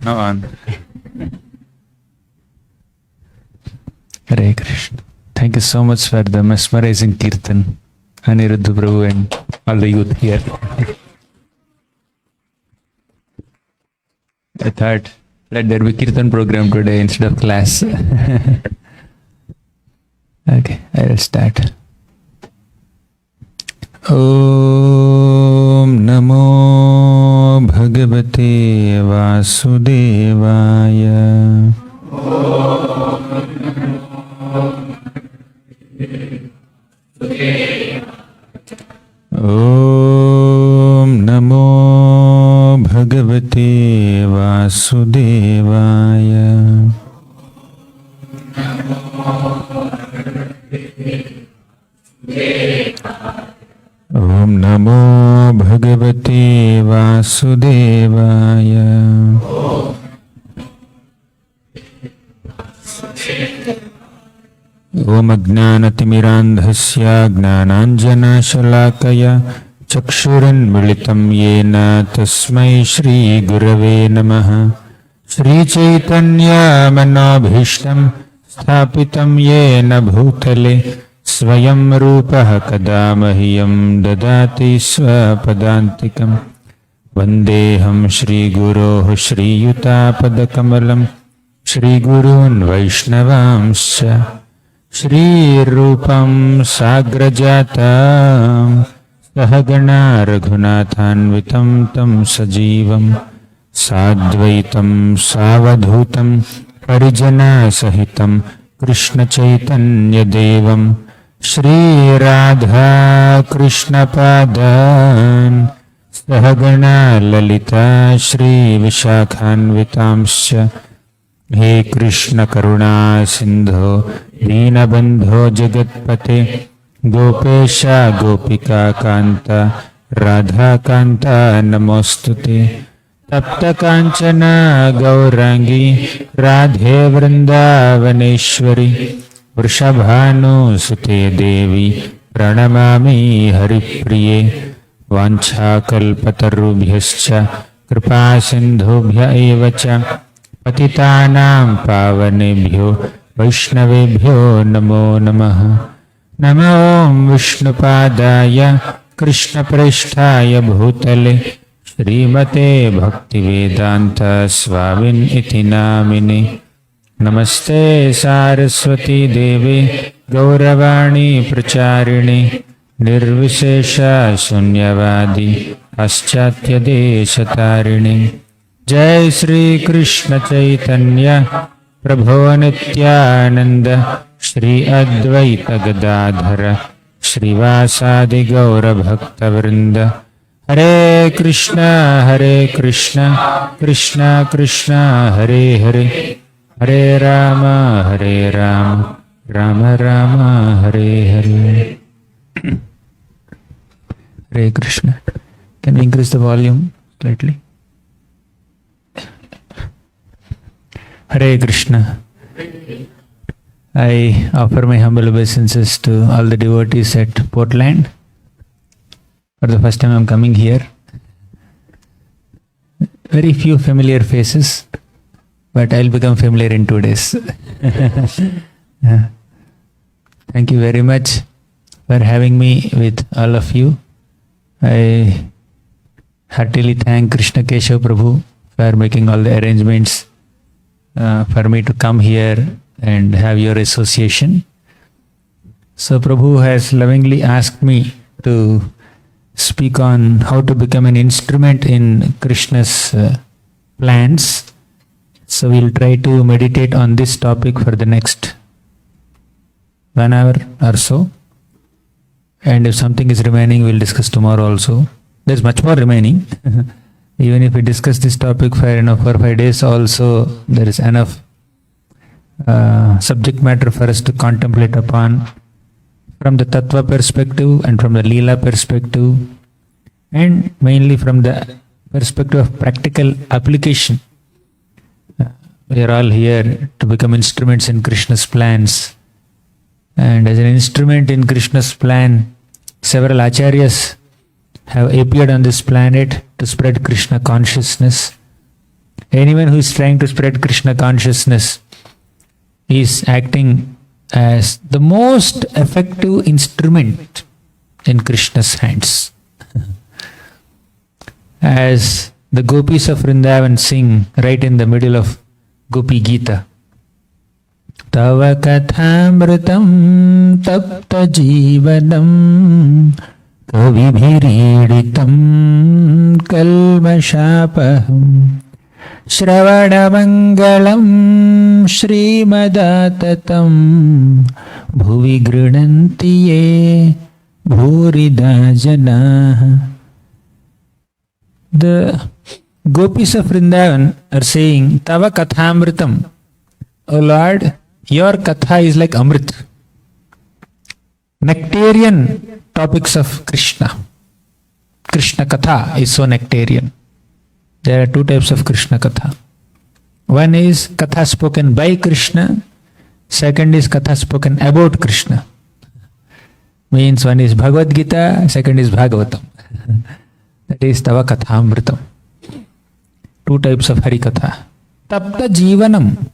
Now on. Hare Krishna. Thank you so much for the mesmerizing Kirtan, Aniruddha Prabhu and all the youth here. I thought, let there be Kirtan program today instead of class. Okay, I will start. Om Namo Bhagavate Vasudevaya. Om Namo Bhagavate Vasudevaya. Om Namo Bhagavate Vasudevaya. Om Ajnanatimmirandhasya Gnananjana-shalakaya Chakshuranmilitam Yena Tasmai Shri Gurave Namaha. Shri Chaitanya Manobhishtam Sthapitam Yena Bhutale Swayam Rupaha Kada Mahyam Dadati Swapadantikam. Vandeham Shri Guroh Shri Yutapadakkamalam Shri Gurun Vaishnavamscha Shri Rupam Sagrajatam Sahagana Raghunathanvitam Tam Sajivam Sadvaitam Savadhutam Parijana Sahitam Krishna Chaitanya Devam Shri Radha Krishna Padan Sahagana Lalita Shri Vishakhanvitamscha. He Krishna Karuna Sindhu Deenabandho Jagatpate Gopesha Gopika Kanta Radha Kanta Namostute. Tapta Kanchana Gaurangi Radhe Vrindavaneshwari Vrishabhanu Sute Devi Pranamami Haripriye. Vancha kalpatarubhyascha kripa sindhubhya evacha patitanam pavanebhyo vaishnavebhyo namo namaha. Namo Om Vishnupadaya Krishna Presthaya Bhutale Srimate Bhaktivedanta Swamin Iti Namine. Namaste Saraswati Deve Gauravani Pracharini Nirvishesha Sunyavadi Paschatya Desatarini. Jai Shri Krishna Chaitanya Prabhu Nityananda Shri Advaita Gadadhara Shrivasadi Gaura Bhakta Vrinda. Hare Krishna Krishna Krishna Hare Hare Hare Rama Rama Rama Hare Hare. Hare Krishna. Can we increase the volume slightly? Hare Krishna. I offer my humble obeisances to all the devotees at Portland. For the first time I am coming here. Very few familiar faces, but I will become familiar in 2 days. Yeah. Thank you very much for having me with all of you. I heartily thank Krishna Keshav Prabhu for making all the arrangements for me to come here and have your association. So Prabhu has lovingly asked me to speak on how to become an instrument in Krishna's plans. So we'll try to meditate on this topic for the next 1 hour or so. And if something is remaining, we'll discuss tomorrow also. There's much more remaining. Even if we discuss this topic for 4 or 5 days also, there is enough subject matter for us to contemplate upon from the Tattva perspective and from the Leela perspective, and mainly from the perspective of practical application. We are all here to become instruments in Krishna's plans. And as an instrument in Krishna's plan, several acharyas have appeared on this planet to spread Krishna consciousness. Anyone who is trying to spread Krishna consciousness is acting as the most effective instrument in Krishna's hands. As the gopis of Vrindavan sing right in the middle of Gopi Gita. Tava kathamritam tapta jivanam kavibhiriditam kalmashapaham Shravanamangalam Srimadattatam Bhuvi Grinanti Ye Bhurida Jana. The gopis of Vrindavan are saying, Tava kathamritam. O Lord, your katha is like amrit. Nectarian topics of Krishna. Krishna katha is so nectarian. There are two types of Krishna katha. One is katha spoken by Krishna. Second is katha spoken about Krishna. Means one is Bhagavad Gita, second is Bhagavatam. That is Tava Kathamritam. Two types of Hari Katha. Tapta Jivanam.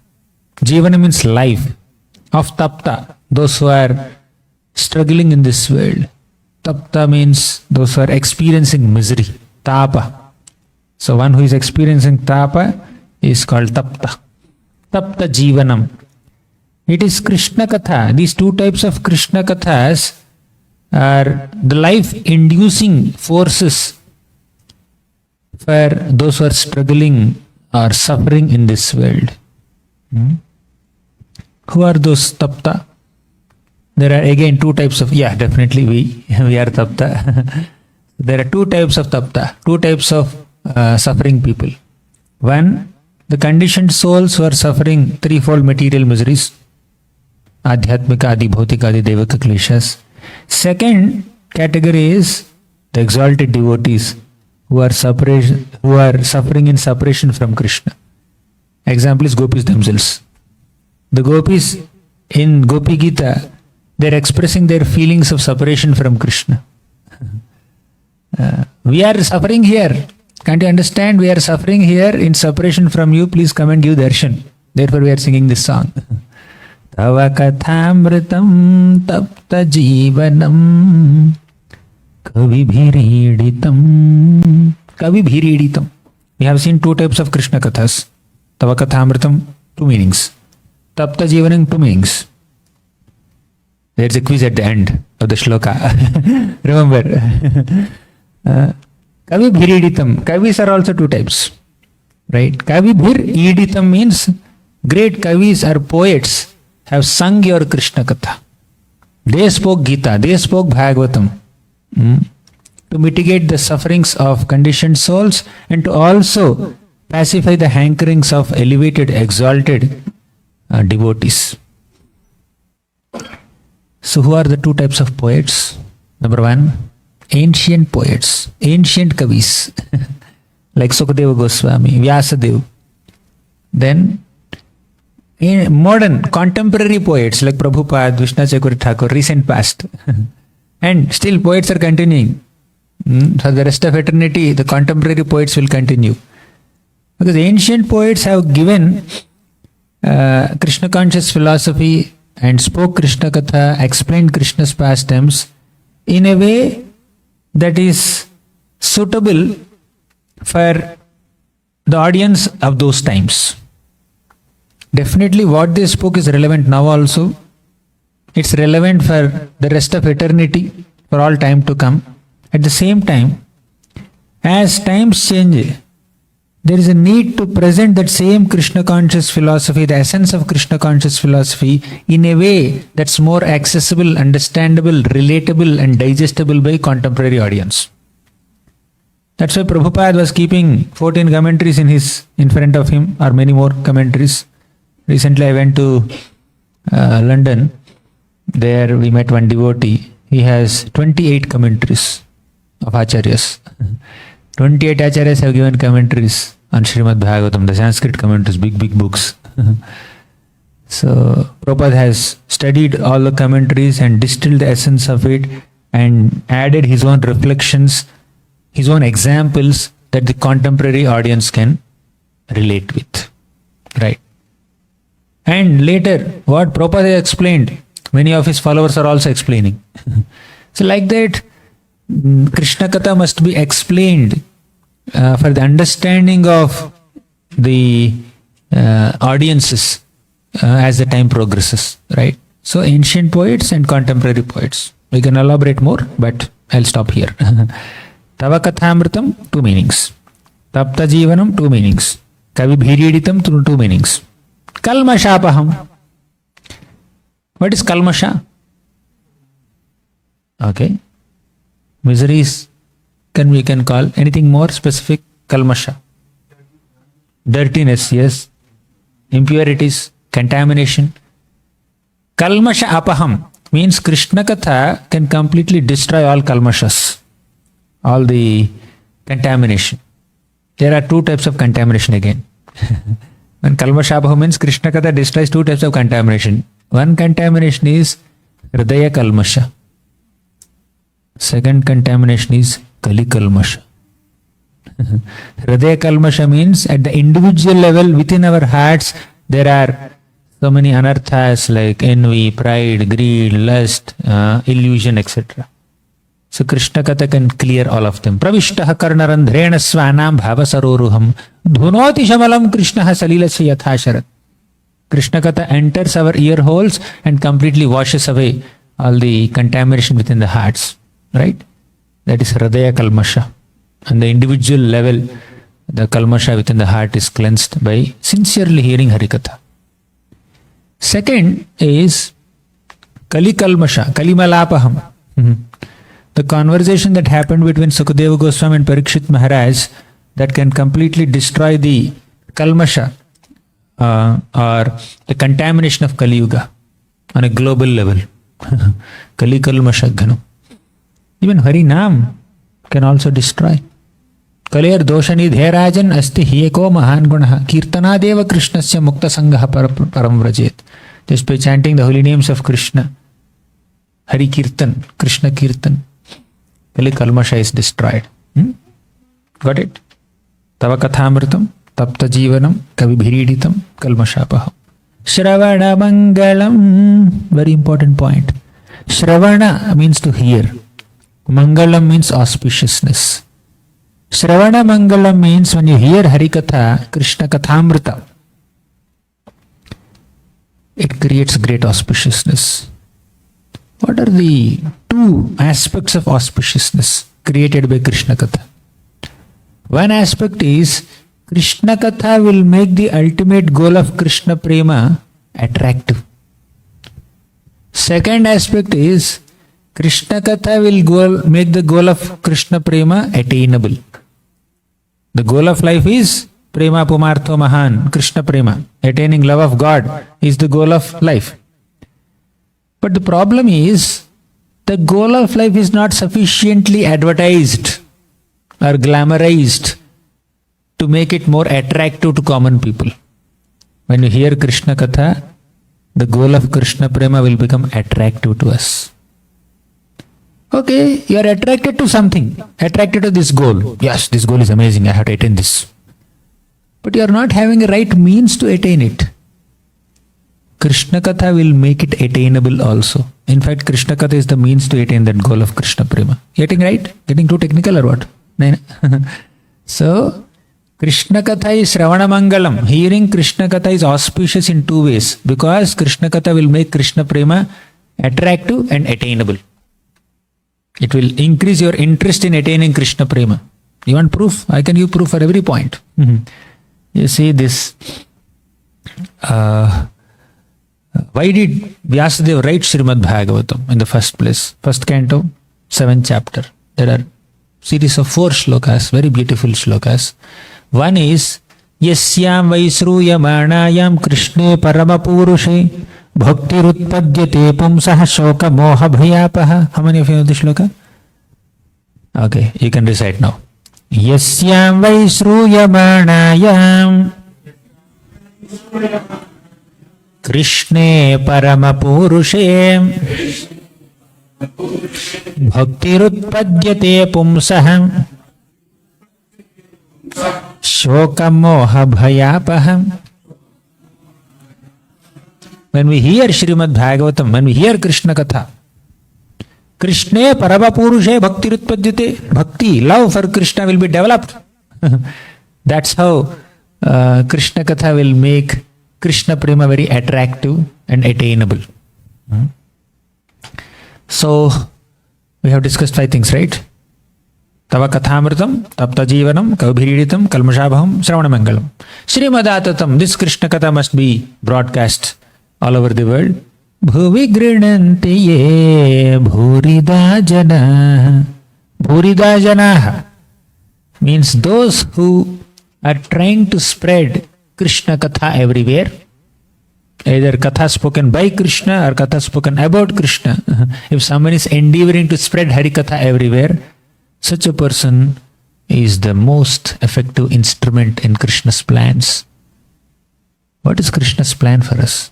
Jivana means life. Of Tapta, those who are struggling in this world. Tapta means those who are experiencing misery. Tapa. So one who is experiencing tapa is called tapta. Tapta Jivanam. It is Krishna Katha. These two types of Krishna Kathas are the life-inducing forces for those who are struggling or suffering in this world. Who are those tapta? There are again two types of, definitely we are tapta. There are two types of tapta, two types of suffering people. One, the conditioned souls who are suffering threefold material miseries, adhyatmika, adi bhautika, adi devaka kleshas. Second category is the exalted devotees who are suffering in separation from Krishna. Example is gopis themselves. The gopis in Gopi Gita, they are expressing their feelings of separation from Krishna. We are suffering here. Can't you understand? We are suffering here in separation from you. Please come and give darshan. Therefore we are singing this song. Tava kathamritam tapta jivanam kavibhiriditam. Kavibhiriditam. We have seen two types of Krishna kathas. Tava kathamritam, two meanings. Tapta jivanam, two meanings. There's a quiz at the end of the shloka. Remember. Kavibhiriditam. Kavis are also two types. Right? Kavibhiriditam means great kavis or poets have sung your Krishna Katha. They spoke Gita, they spoke Bhagavatam to mitigate the sufferings of conditioned souls and to also pacify the hankerings of elevated, exalted devotees. So who are the two types of poets? Number one, ancient poets, ancient kavis like Sukadeva Goswami, Vyasadeva. Then modern, contemporary poets like Prabhupada, Vishnu Chakravarti Thakur, recent past. And still poets are continuing. For the rest of eternity, the contemporary poets will continue. Because ancient poets have given Krishna conscious philosophy and spoke Krishna Katha, explained Krishna's pastimes in a way that is suitable for the audience of those times. Definitely what they spoke is relevant now also. It's relevant for the rest of eternity, for all time to come. At the same time, as times change, there is a need to present that same Krishna conscious philosophy, the essence of Krishna conscious philosophy, in a way that's more accessible, understandable, relatable and digestible by contemporary audience. That's why Prabhupada was keeping 14 commentaries in front of him, or many more commentaries. Recently I went to London. There we met one devotee. He has 28 commentaries of Acharyas. 28 Acharyas have given commentaries on Srimad Bhagavatam, the Sanskrit commentaries, big books. So Prabhupada has studied all the commentaries and distilled the essence of it and added his own reflections, his own examples that the contemporary audience can relate with. Right? And later, what Prabhupada explained, many of his followers are also explaining. So like that, Krishna Katha must be explained for the understanding of the audiences as the time progresses, right? So ancient poets and contemporary poets. We can elaborate more, but I'll stop here. Tava Kathamritam, 2 meanings. Tapta Jivanam, 2 meanings. Kavi Bhiriditam, 2 meanings. Kalmashapaham. What is Kalmasha? Okay. Miseries we can call. Anything more specific? Kalmasha. Dirtiness, yes. Impurities, contamination. Kalmasha apaham means Krishna Katha can completely destroy all kalmashas, all the contamination. There are 2 types of contamination again. When Kalmasha apaham means Krishna Katha destroys 2 types of contamination. One contamination is Hridaya Kalmasha. Second contamination is Kali Kalmasha. Hridaya Kalmasha means at the individual level within our hearts there are so many anarthas like envy, pride, greed, lust, illusion, etc. So Krishna Katha can clear all of them. Pravishtaha karnarandhrena svanam bhava saroruham dhunoti shamalam Krishnaha salilasya yathasharat. Krishna Katha enters our ear holes and completely washes away all the contamination within the hearts. Right? That is Hridaya Kalmasha. On the individual level, the Kalmasha within the heart is cleansed by sincerely hearing Harikatha. Second is Kali Kalmasha, Kalimalapaham. The conversation that happened between Sukadeva Goswami and Parikshit Maharaj that can completely destroy the Kalmasha or the contamination of Kali Yuga on a global level. Kali Kalmasha Ghanu. Even Hari Nam can also destroy. Kalir doshani dherajan asti hiyeko mahan gunaha kirtanadeva krishnasya mukta sangha param vrajet. Just by chanting the holy names of Krishna, Hari Kirtan, Krishna Kirtan, Kali Kalmasha is destroyed. Got it? Tava Kathamritam, Tapta Jivanam, Kavi Bhiriditam, Kalmashapaham. Shravana Mangalam, very important point. Shravana means to hear. Mangalam means auspiciousness. Shravana Mangalam means when you hear Harikatha, Krishna Kathamrita, it creates great auspiciousness. What are the 2 aspects of auspiciousness created by Krishna Katha? One aspect is Krishna Katha will make the ultimate goal of Krishna Prema attractive. Second aspect is Krishna Katha will make the goal of Krishna Prema attainable. The goal of life is Prema Pumartho Mahan, Krishna Prema. Attaining love of God is the goal of life. But the problem is, the goal of life is not sufficiently advertised or glamorized to make it more attractive to common people. When you hear Krishna Katha, the goal of Krishna Prema will become attractive to us. Okay, you are attracted to something, attracted to this goal. Yes, this goal is amazing, I have to attain this. But you are not having a right means to attain it. Krishna Katha will make it attainable also. In fact, Krishna Katha is the means to attain that goal of Krishna Prema. Getting right? Getting too technical or what? So, Krishna Katha is Shravana Mangalam. Hearing Krishna Katha is auspicious in 2 ways. Because Krishna Katha will make Krishna Prema attractive and attainable. It will increase your interest in attaining Krishna Prema. You want proof? I can give proof for every point. You see this. Why did Vyasadeva write Srimad Bhagavatam in the first place? First canto, 7th chapter. There are series of 4 shlokas, very beautiful shlokas. One is Yasyam Vaisruyamanayam Krishne Paramapurushe Bhakti-rasamrta-sindhu Pumsaha Shoka Moha Bhayapaha. How many of you know this shloka? Okay, you can recite now. Yasyam Vaisruyamanayam Krishne Paramapurushe Bhakti-rasamrta-sindhu Pumsaha shokamoha bhayapaham. When we hear Srimad Bhagavatam, when we hear Krishna katha, Krishne parabapurushe bhakti rutpadyate. Bhakti, love for Krishna will be developed. That's how Krishna katha will make Krishna prema very attractive and attainable. So, we have discussed 5 things, right? Tava kathamritam, tapta jivanam, kaubhiriditam, kalmashabham, sravanamangalam. Srimadattatam, this Krishna katha must be broadcast all over the world. Bhuvi grinanti ye bhurida jana. Bhurida janaha means those who are trying to spread Krishna katha everywhere. Either katha spoken by Krishna or katha spoken about Krishna. If someone is endeavoring to spread Harikatha everywhere, such a person is the most effective instrument in Krishna's plans. What is Krishna's plan for us?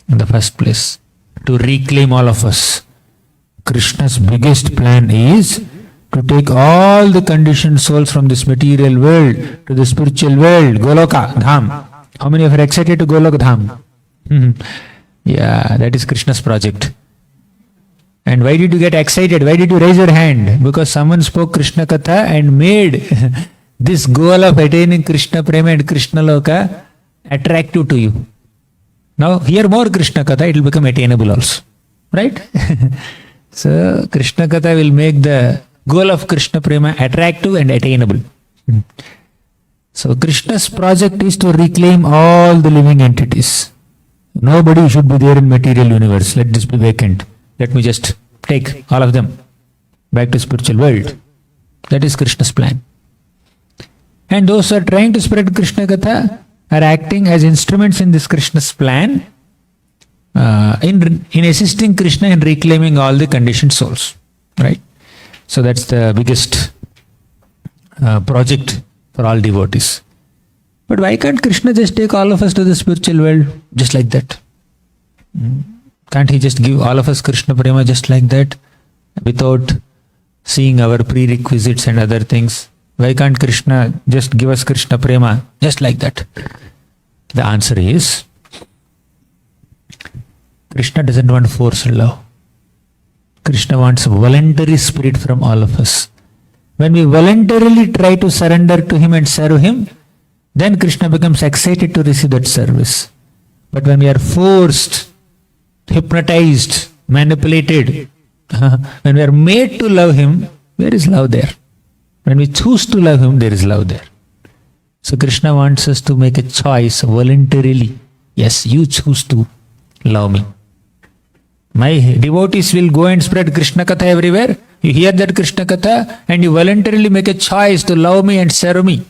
In the first place, to reclaim all of us. Krishna's biggest plan is to take all the conditioned souls from this material world to the spiritual world, Goloka, Dham. How many of you are excited to Goloka Dham? Yeah, that is Krishna's project. And why did you get excited? Why did you raise your hand? Because someone spoke Krishna Katha and made this goal of attaining Krishna Prema and Krishna Loka attractive to you. Now hear more Krishna Katha, it will become attainable also. Right? So Krishna Katha will make the goal of Krishna Prema attractive and attainable. So Krishna's project is to reclaim all the living entities. Nobody should be there in material universe. Let this be vacant. Let me just take all of them back to spiritual world. That is Krishna's plan. And those who are trying to spread Krishna Katha are acting as instruments in this Krishna's plan in assisting Krishna in reclaiming all the conditioned souls. Right? So that's the biggest project for all devotees. But why can't Krishna just take all of us to the spiritual world just like that? Can't he just give all of us Krishna Prema just like that without seeing our prerequisites and other things? Why can't Krishna just give us Krishna Prema just like that? The answer is, Krishna doesn't want forced love. Krishna wants voluntary spirit from all of us. When we voluntarily try to surrender to Him and serve Him, then Krishna becomes excited to receive that service. But when we are forced, hypnotized, manipulated, when we are made to love Him, where is love there? When we choose to love Him, there is love there. So Krishna wants us to make a choice voluntarily. Yes, you choose to love me. My devotees will go and spread Krishna Katha everywhere. You hear that Krishna Katha and you voluntarily make a choice to love me and serve me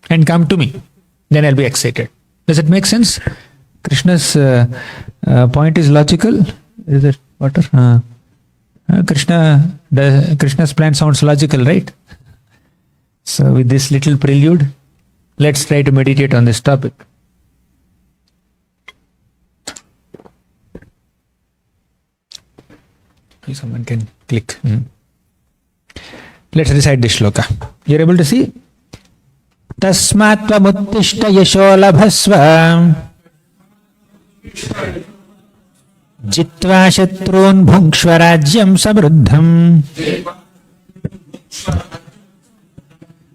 and come to me. Then I'll be excited. Does it make sense? Krishna's point is logical. Is it water? Krishna's plan sounds logical, right? So with this little prelude, let's try to meditate on this topic. Someone can click. Let's recite this shloka. You're able to see? Tasmat tvamuttishta yasho labhasva jitva shatrun bhungshva rajyam samruddham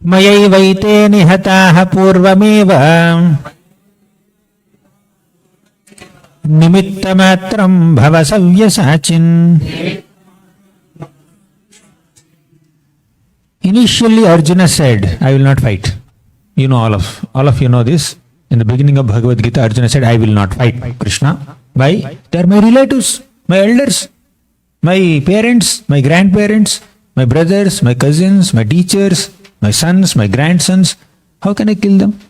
mayaivaite nihataha purvameva Nimittam Bhava savyasachin. Initially Arjuna said, I will not fight. You know, all of you know this. In the beginning of Bhagavad Gita, Arjuna said, I will not fight Krishna. Why? They are my relatives, my elders, my parents, my grandparents, my brothers, my cousins, my teachers, my sons, my grandsons. How can I kill them?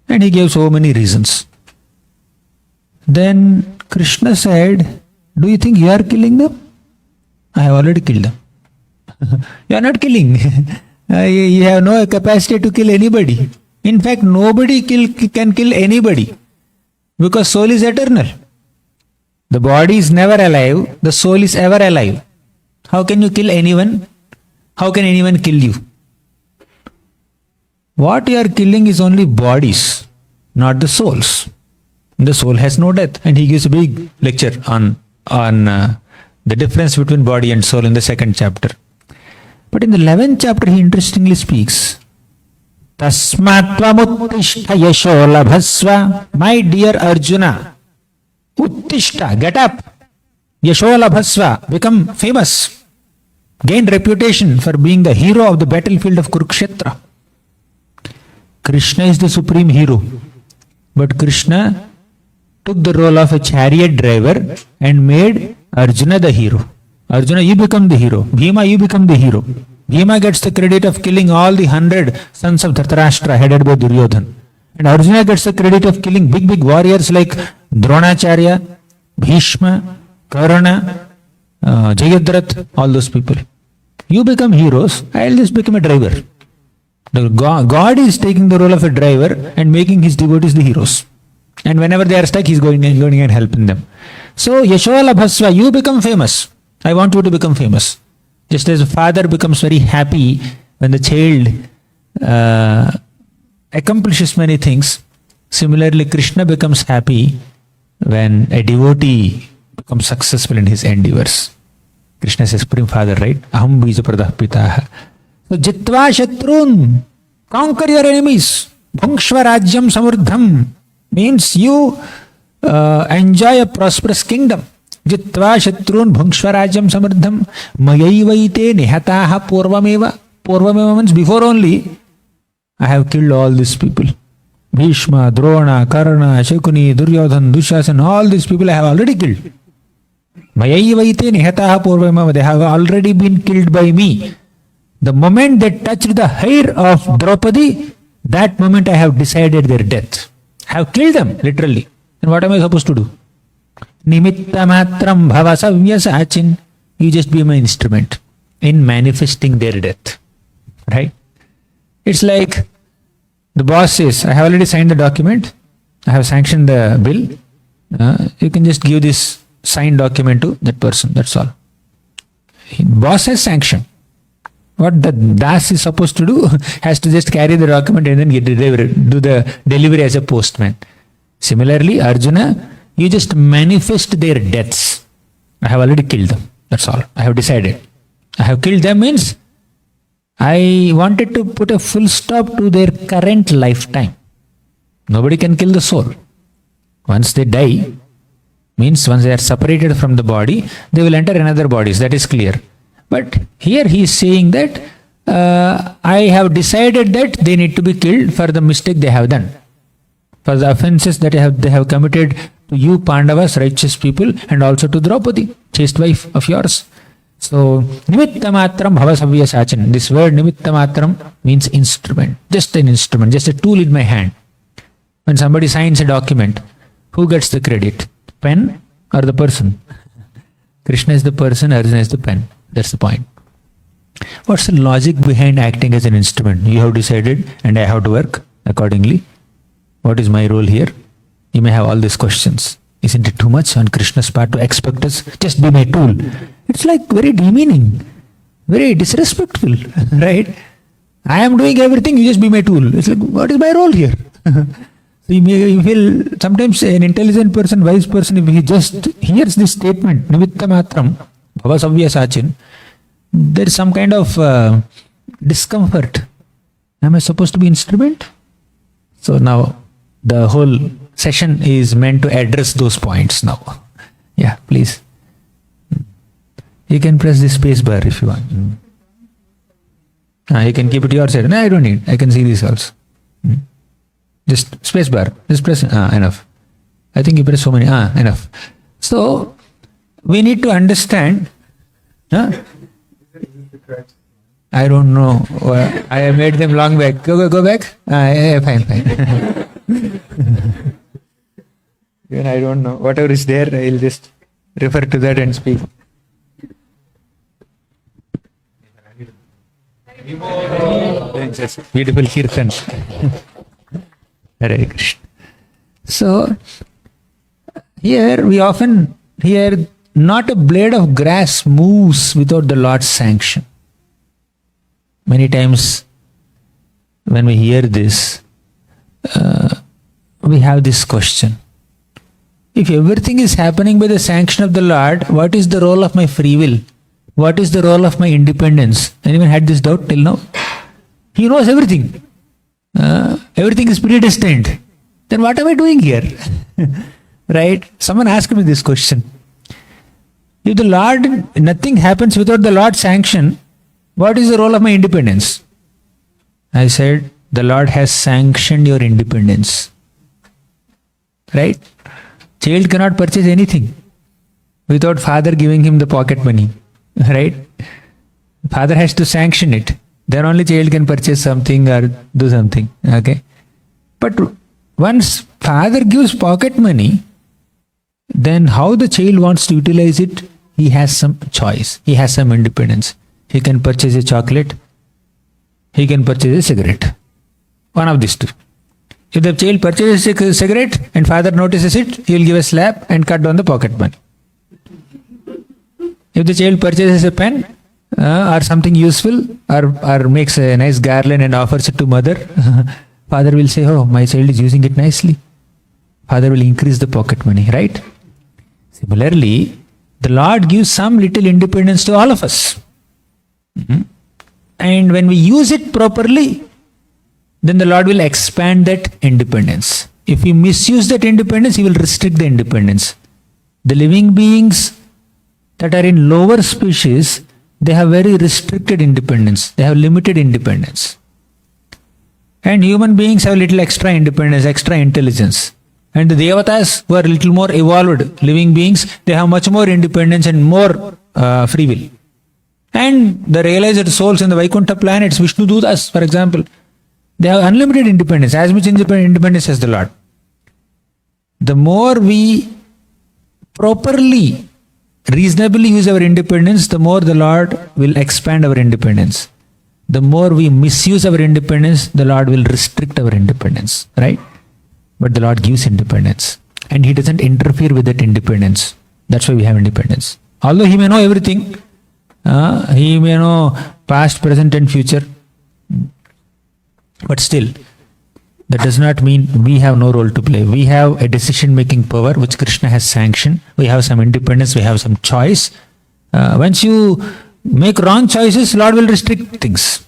And he gave so many reasons. Then Krishna said, do you think you are killing them? I have already killed them. You are not killing. You have no capacity to kill anybody. In fact, nobody can kill anybody. Because soul is eternal. The body is never alive. The soul is ever alive. How can you kill anyone? How can anyone kill you? What you are killing is only bodies, not the souls. The soul has no death. And he gives a big lecture on the difference between body and soul in the 2nd chapter. But in the 11th chapter, he interestingly speaks. Tasmatvamuttishta yasho labhasva. My dear Arjuna, uttishta, get up. Yasho labhasva, become famous. Gain reputation for being the hero of the battlefield of Kurukshetra. Krishna is the supreme hero. But Krishna took the role of a chariot driver and made Arjuna the hero. Arjuna, you become the hero. Bhima, you become the hero. Bhima gets the credit of killing all the 100 sons of Dhritarashtra headed by Duryodhan. And Arjuna gets the credit of killing big warriors like Dronacharya, Bhishma, Karna, Jayadratha, all those people. You become heroes, I'll just become a driver. God is taking the role of a driver and making his devotees the heroes. And whenever they are stuck, he's going and helping them. So, Yashola Bhasva, you become famous. I want you to become famous. Just as a father becomes very happy when the child accomplishes many things, similarly, Krishna becomes happy when a devotee becomes successful in his endeavors. Krishna is Supreme Father, right? Aham bija pradah pitaha. So, Jitva Shatrun, conquer your enemies. Bhungshva Rajyam Samurdham means you enjoy a prosperous kingdom. Jitva Shatrun Bhungshva Rajyam Samurdham Mayaivaite Nihataha Purvameva. Purvameva means before only I have killed all these people. Bhishma, Drona, Karna, Shakuni, Duryodhan, Dushasan, all these people I have already killed. Mayaivaite Nihataha Purvameva. They have already been killed by me. The moment they touched the hair of Draupadi, that moment I have decided their death. I have killed them, literally. Then what am I supposed to do? Nimittam Mātram Bhava Savyasachin. You just be my instrument in manifesting their death. Right? It's like the boss says, I have already signed the document. I have sanctioned the bill. You can just give this signed document to that person. That's all. Boss has sanctioned. What the Das is supposed to do has to just carry the document and then do the delivery as a postman. Similarly, Arjuna, you just manifest their deaths. I have already killed them. That's all. I have decided. I have killed them means I wanted to put a full stop to their current lifetime. Nobody can kill the soul. Once they die, means once they are separated from the body, they will enter another bodies. That is clear. But here he is saying that I have decided that they need to be killed for the mistake they have done, for the offenses that they have committed to you Pandavas, righteous people, and also to Draupadi, chaste wife of yours. So, Nimittam Mātram Bhava Savyasachin. This word Nimittam Mātram means instrument. Just an instrument, just a tool in my hand. When somebody signs a document, who gets the credit? Pen or the person? Krishna is the person, Arjuna is the pen. That's the point. What's the logic behind acting as an instrument? You have decided and I have to work accordingly. What is my role here? You may have all these questions. Isn't it too much on Krishna's part to expect us? Just be my tool. It's like very demeaning, very disrespectful, right? I am doing everything, you just be my tool. It's like, what is my role here? So you feel sometimes an intelligent person, wise person, if he just hears this statement, Nimittam Mātram Bhava Savyasachin, there is some kind of discomfort. Am I supposed to be instrument? So now the whole session is meant to address those points now. Yeah, please. You can press the space bar if you want. You can keep it to your side. No, I don't need. I can see this also. Just space bar. Just press. Enough. I think you press so many. Enough. So we need to understand. I don't know. I made them long back. Go back. Yeah, fine. Even I don't know. Whatever is there, I'll just refer to that and speak. Beautiful kirtan. Hare Krishna. So, here we often hear not a blade of grass moves without the Lord's sanction. Many times when we hear this, we have this question. If everything is happening by the sanction of the Lord, what is the role of my free will? What is the role of my independence? Anyone had this doubt till now? He knows everything. Everything is predestined. Then what am I doing here? Right? Someone asked me this question. If the Lord, nothing happens without the Lord's sanction, what is the role of my independence? I said, the Lord has sanctioned your independence. Right? Child cannot purchase anything without father giving him the pocket money. Right? Father has to sanction it. Then only child can purchase something or do something. Okay? But once father gives pocket money, then how the child wants to utilize it, he has some choice. He has some independence. He can purchase a chocolate. He can purchase a cigarette. One of these two. If the child purchases a cigarette and father notices it, he will give a slap and cut down the pocket money. If the child purchases a pen or something useful or makes a nice garland and offers it to mother, father will say, oh, my child is using it nicely. Father will increase the pocket money, right? Similarly, the Lord gives some little independence to all of us. And when we use it properly, then the Lord will expand that independence. If we misuse that independence, He will restrict the independence. The living beings that are in lower species, they have very restricted independence. They have limited independence. And human beings have little extra independence, extra intelligence. And the Devatas, who are little more evolved living beings, they have much more independence and more free will. And the realized souls in the Vaikuntha planets, Vishnu Dutas, for example, they have unlimited independence, as much independence as the Lord. The more we properly, reasonably use our independence, the more the Lord will expand our independence. The more we misuse our independence, the Lord will restrict our independence, right? But the Lord gives independence. And He doesn't interfere with that independence. That's why we have independence. Although He may know everything, He may know past, present and future, but still, that does not mean we have no role to play. We have a decision-making power which Krishna has sanctioned. We have some independence, we have some choice. Once you make wrong choices, Lord will restrict things.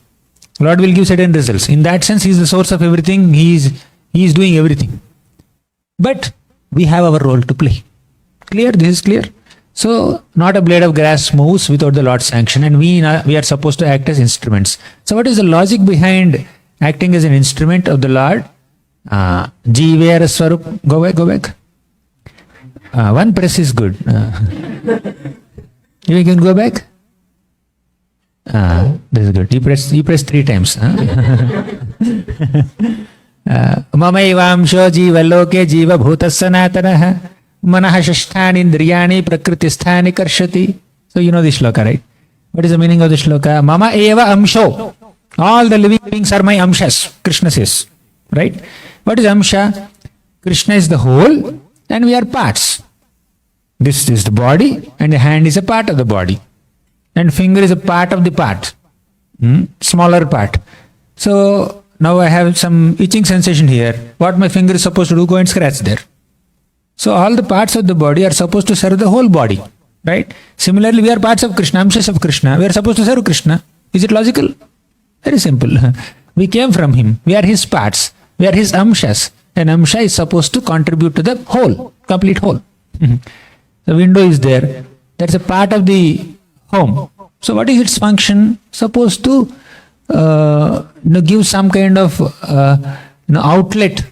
Lord will give certain results. In that sense, He is the source of everything. He is doing everything. But we have our role to play. Clear? This is clear. So, not a blade of grass moves without the Lord's sanction, and we are supposed to act as instruments. So, what is the logic behind acting as an instrument of the Lord? Jivera Swarup. Go back. One press is good. You can go back. This is good. You press 3 times. Mamayvamsho jiva loke jiva bhutas sanatanaha manaha shasthani indriyani prakritisthani karshati. So you know this shloka, right? What is the meaning of the shloka? Mama eva amsho. All the living beings are my amshas, Krishna says. Right? What is amsha? Krishna is the whole and we are parts. This is the body and the hand is a part of the body. And finger is a part of the part. Smaller part. So now I have some itching sensation here. What my finger is supposed to do, go and scratch there. So all the parts of the body are supposed to serve the whole body. Right? Similarly, we are parts of Krishna, amshas of Krishna. We are supposed to serve Krishna. Is it logical? Very simple. We came from Him. We are His parts. We are His amshas. An amsha is supposed to contribute to the whole, complete whole. The window is there. That's a part of the home. So what is its function? Supposed to give some kind of outlet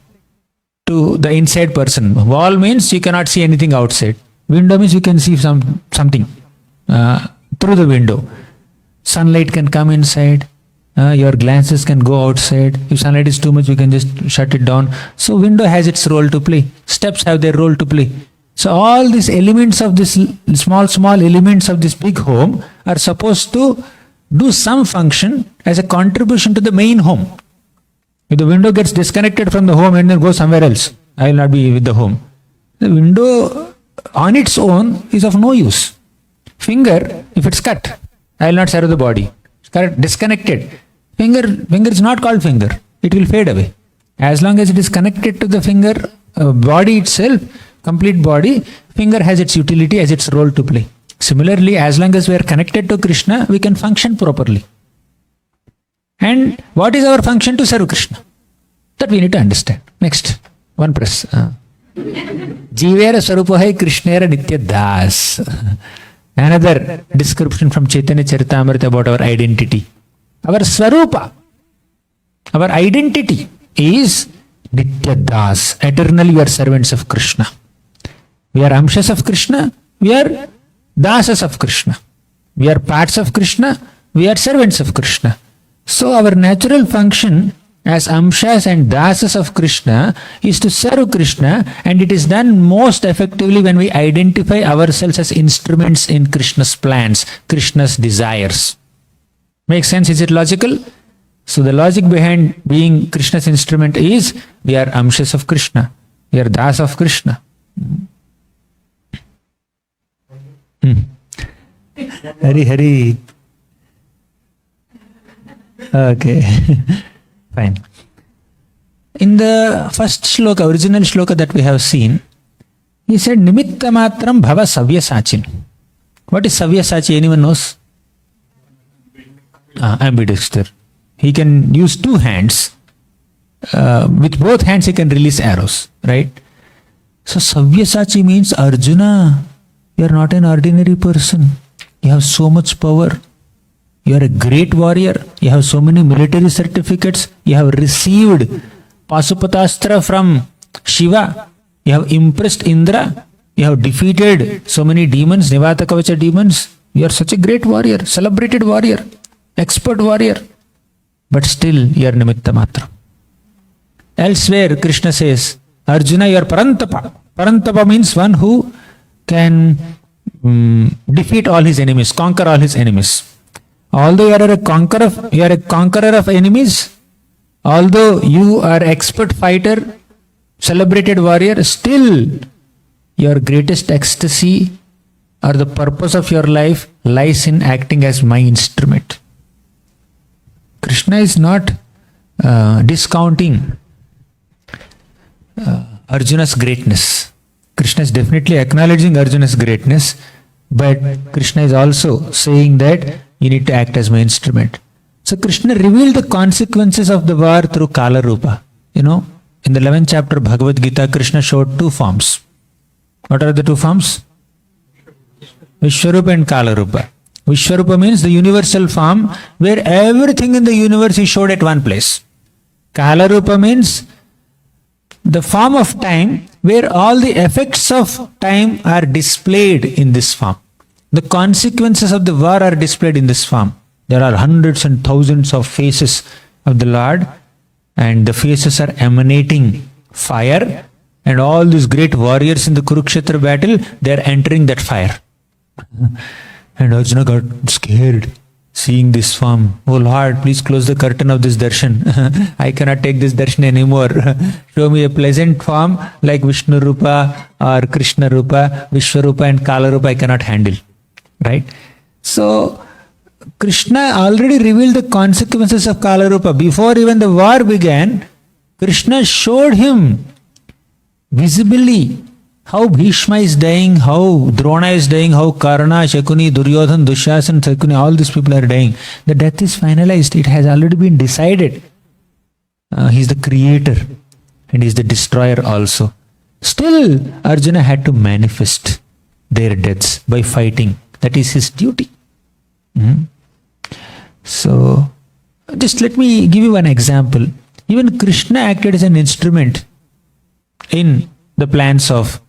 to the inside person. Wall means you cannot see anything outside. Window means you can see something through the window. Sunlight can come inside. Your glances can go outside. If sunlight is too much, you can just shut it down. So window has its role to play. Steps have their role to play. So all these elements of this small elements of this big home are supposed to do some function as a contribution to the main home. If the window gets disconnected from the home and then goes somewhere else, I will not be with the home. The window on its own is of no use. Finger, if it's cut, I will not serve the body. Disconnected. Finger is not called finger. it will fade away. As long as it is connected to the finger, body itself, complete body, finger has its utility, has its role to play. Similarly, as long as we are connected to Krishna, we can function properly. And what is our function? To serve Krishna. That we need to understand. Next, one press. Jivera Sarupahai Krishnera Nitya Das. Another description from Chaitanya Charitamrita about our identity. Our Swarupa, our identity is Nitya Das. Eternally we are servants of Krishna. We are Amshas of Krishna. We are Dasas of Krishna. We are parts of Krishna. We are servants of Krishna. So our natural function as Amshas and Dasas of Krishna is to serve Krishna, and it is done most effectively when we identify ourselves as instruments in Krishna's plans, Krishna's desires. Make sense? Is it logical? So the logic behind being Krishna's instrument is we are Amshas of Krishna. We are Das of Krishna. Hari. Okay. Fine. In the first shloka, original shloka that we have seen, he said, Nimittam Mātram Bhava Savyasachin. What is Savyasachi? Anyone knows? Ambidexter. He can use two hands. With both hands he can release arrows. Right? So Savyasachi means, Arjuna, you are not an ordinary person. You have so much power. You are a great warrior. You have so many military certificates. You have received Pasupatastra from Shiva. You have impressed Indra. You have defeated so many demons, Nivata Kavacha demons. You are such a great warrior, celebrated warrior, expert warrior. But still you are Nimittam Mātram. Elsewhere Krishna says, Arjuna, you are Parantapa. Parantapa means one who can defeat all his enemies, conquer all his enemies. Although you are a conqueror of enemies, although you are expert fighter, celebrated warrior, still your greatest ecstasy or the purpose of your life lies in acting as my instrument. Krishna is not discounting Arjuna's greatness. Krishna is definitely acknowledging Arjuna's greatness, but Krishna is also saying that you need to act as my instrument. So Krishna revealed the consequences of the war through Kala Rupa. In the 11th chapter of Bhagavad Gita, Krishna showed two forms. What are the two forms? Vishwarupa and Kala Rupa. Vishwarupa means the universal form where everything in the universe is showed at one place. Kala Rupa means the form of time where all the effects of time are displayed in this form. The consequences of the war are displayed in this form. There are hundreds and thousands of faces of the Lord, and the faces are emanating fire, and all these great warriors in the Kurukshetra battle, they are entering that fire. And Arjuna got scared seeing this form. Oh Lord, please close the curtain of this darshan. I cannot take this darshan anymore. Show me a pleasant form like Vishnu Rupa or Krishna Rupa. Vishwarupa and Kala Rupa I cannot handle. Right? So Krishna already revealed the consequences of Kala Rupa. Before even the war began, Krishna showed him visibly how Bhishma is dying, how Drona is dying, how Karna, Shakuni, Duryodhan, Dushasan, Sakuni, all these people are dying. The death is finalized. It has already been decided. He is the creator and he is the destroyer also. Still, Arjuna had to manifest their deaths by fighting. That is his duty. So, just let me give you one example. Even Krishna acted as an instrument in the plans of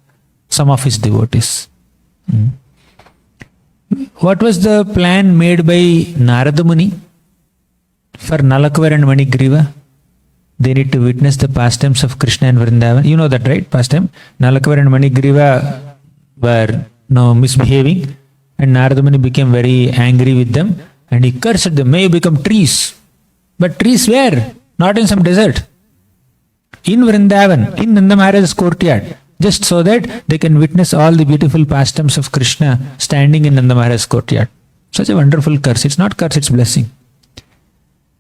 some of his devotees. What was the plan made by Narada Muni for Nalakvar and Manigriva? They need to witness the pastimes of Krishna and Vrindavan. You know that, right? Pastime. Nalakvar and Manigriva were misbehaving, and Narada Muni became very angry with them, and he cursed them. May you become trees. But trees where? Not in some desert. In Vrindavan, in Nanda Maharaj's courtyard, just so that they can witness all the beautiful pastimes of Krishna standing in Nanda Maharaj's courtyard. Such a wonderful curse. It's not curse, it's blessing.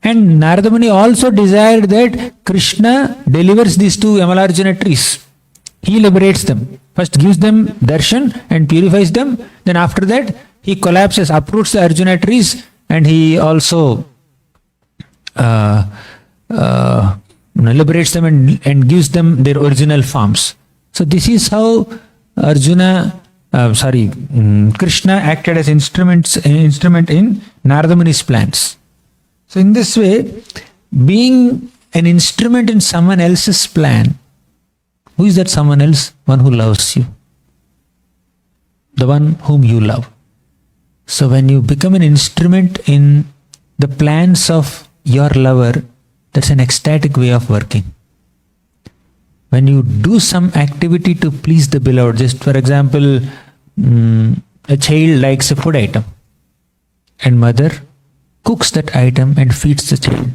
And Narada Muni also desired that Krishna delivers these two Amalarjuna trees. He liberates them. First gives them darshan and purifies them. Then after that, he collapses, uproots the Arjuna trees, and he also liberates them and gives them their original forms. So this is how Krishna acted as instrument in Narada Muni's plans. So in this way, being an instrument in someone else's plan, who is that someone else? One who loves you. The one whom you love. So when you become an instrument in the plans of your lover, that's an ecstatic way of working. When you do some activity to please the beloved, just for example, a child likes a food item, and mother cooks that item and feeds the child.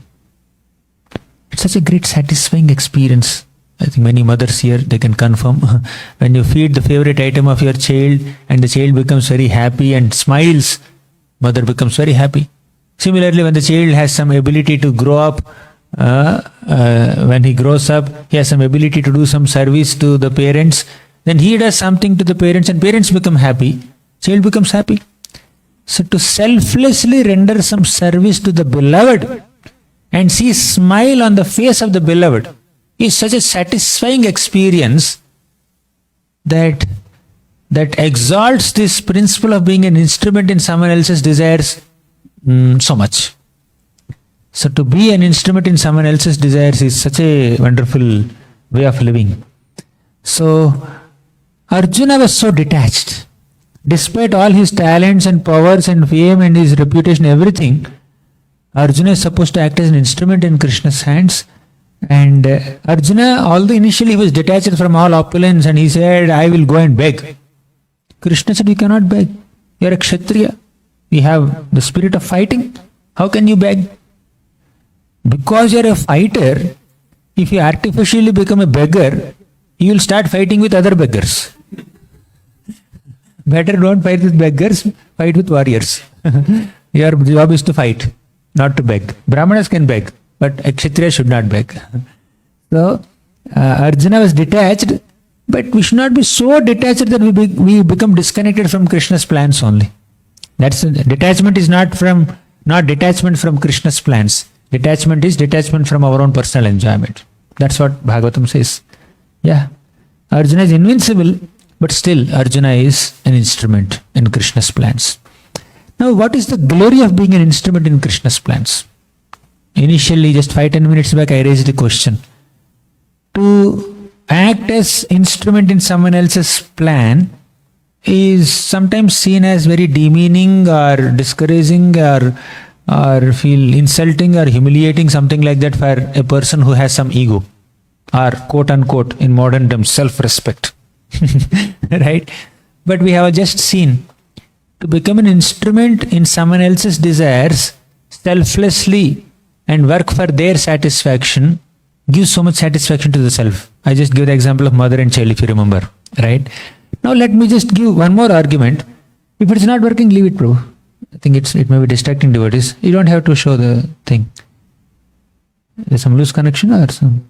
It's such a great satisfying experience. I think many mothers here, they can confirm. When you feed the favorite item of your child and the child becomes very happy and smiles, mother becomes very happy. Similarly, when the child has some ability to grow up, when he grows up, he has some ability to do some service to the parents, then he does something to the parents and parents become happy, child becomes happy. So to selflessly render some service to the beloved and see smile on the face of the beloved is such a satisfying experience that exalts this principle of being an instrument in someone else's desires so much. So to be an instrument in someone else's desires is such a wonderful way of living. So Arjuna was so detached. Despite all his talents and powers and fame and his reputation, everything, Arjuna is supposed to act as an instrument in Krishna's hands. And Arjuna, although initially he was detached from all opulence and he said, I will go and beg. Krishna said, you cannot beg. You are a Kshatriya. We have the spirit of fighting. How can you beg? Because you are a fighter, if you artificially become a beggar, you will start fighting with other beggars. Better don't fight with beggars, fight with warriors. Your job is to fight, not to beg. Brahmanas can beg, but a Kshatriya should not beg. So, Arjuna was detached, but we should not be so detached that we become disconnected from Krishna's plans only. That's detachment is not detachment from Krishna's plans. Detachment is detachment from our own personal enjoyment. That's what Bhagavatam says. Yeah, Arjuna is invincible, but still Arjuna is an instrument in Krishna's plans. Now, what is the glory of being an instrument in Krishna's plans? Initially, just 5-10 minutes back, I raised the question. To act as instrument in someone else's plan is sometimes seen as very demeaning or discouraging or feel insulting or humiliating, something like that, for a person who has some ego or quote unquote in modern terms self-respect. Right? But we have just seen, to become an instrument in someone else's desires selflessly and work for their satisfaction gives so much satisfaction to the self. I just give the example of mother and child, if you remember. Right? Now let me just give one more argument. If it's not working, leave it, Prabhu. I think it may be distracting devotees. You don't have to show the thing. There's some loose connection or some...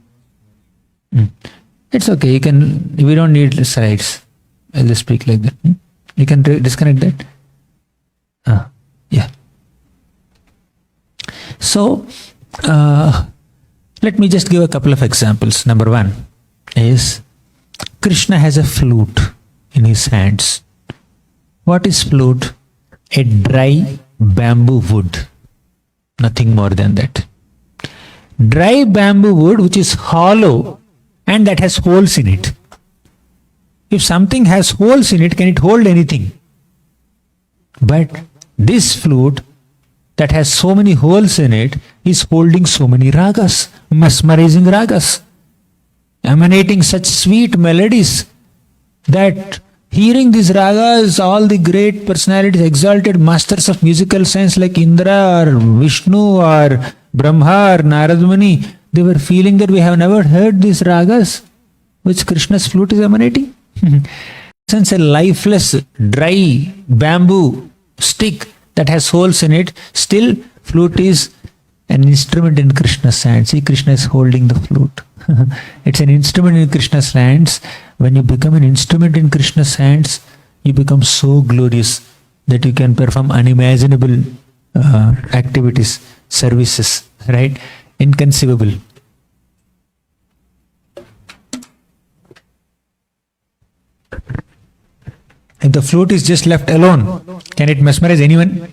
It's okay. You can. We don't need slides. I'll just speak like that. You can disconnect that. Yeah. So, let me just give a couple of examples. Number one is Krishna has a flute in his hands. What is flute? A dry bamboo wood. Nothing more than that. Dry bamboo wood which is hollow and that has holes in it. If something has holes in it, can it hold anything? But this flute that has so many holes in it is holding so many ragas, mesmerizing ragas, emanating such sweet melodies that hearing these ragas, all the great personalities, exalted masters of musical science like Indra or Vishnu or Brahma or Narada Muni, they were feeling that we have never heard these ragas which Krishna's flute is emanating. Since a lifeless, dry bamboo stick that has holes in it, still flute is an instrument in Krishna's hands. See, Krishna is holding the flute. It's an instrument in Krishna's hands. When you become an instrument in Krishna's hands, you become so glorious that you can perform unimaginable activities, services, right? Inconceivable. If the flute is just left alone, can it mesmerize anyone?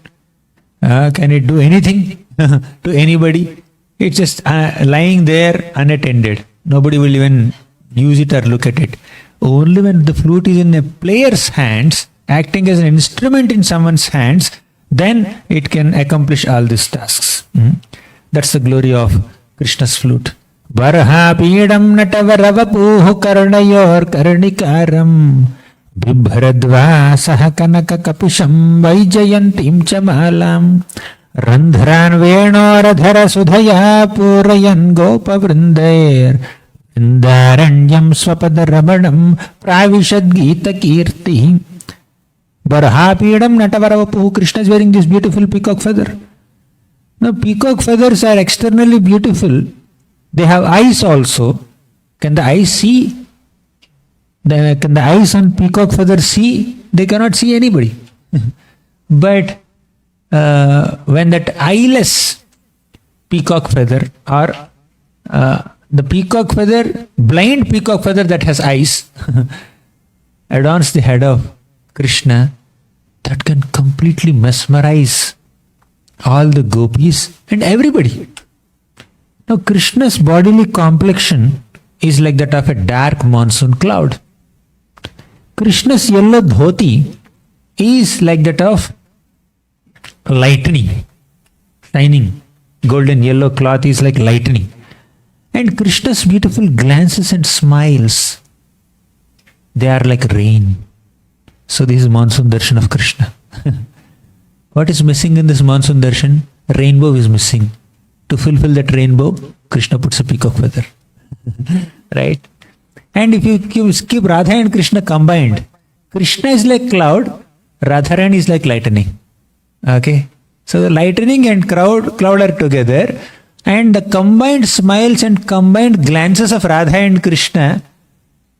Can it do anything to anybody? It's just lying there unattended. Nobody will even use it or look at it. Only when the flute is in a player's hands, acting as an instrument in someone's hands, then it can accomplish all these tasks. That's the glory of Krishna's flute. Varha pidam natavaravapuhu karnayor karnikaram bibharadva sahakanaka kapisham vaijayantim chamalam randharan venoradhara sudhaya purayan gopa vrindair indaranyam swapadaramanam pravishad gita kirti. Varhapidam natavaravapuhu. Krishna is wearing this beautiful peacock feather. Now peacock feathers are externally beautiful. They have eyes also. Can the eyes see? Can the eyes on peacock feather see? They cannot see anybody. But when that eyeless peacock feather or the peacock feather, blind peacock feather that has eyes, adorns the head of Krishna, that can completely mesmerize all the gopis and everybody. Now Krishna's bodily complexion is like that of a dark monsoon cloud. Krishna's yellow dhoti is like that of lightning, shining. Golden yellow cloth is like lightning. And Krishna's beautiful glances and smiles, they are like rain. So this is monsoon darshan of Krishna. What is missing in this monsoon darshan? Rainbow is missing. To fulfill that rainbow, Krishna puts a peacock feather. Right? And if you keep Radha and Krishna combined, Krishna is like cloud, Radharani is like lightning. Okay? So the lightning and cloud are together, and the combined smiles and combined glances of Radha and Krishna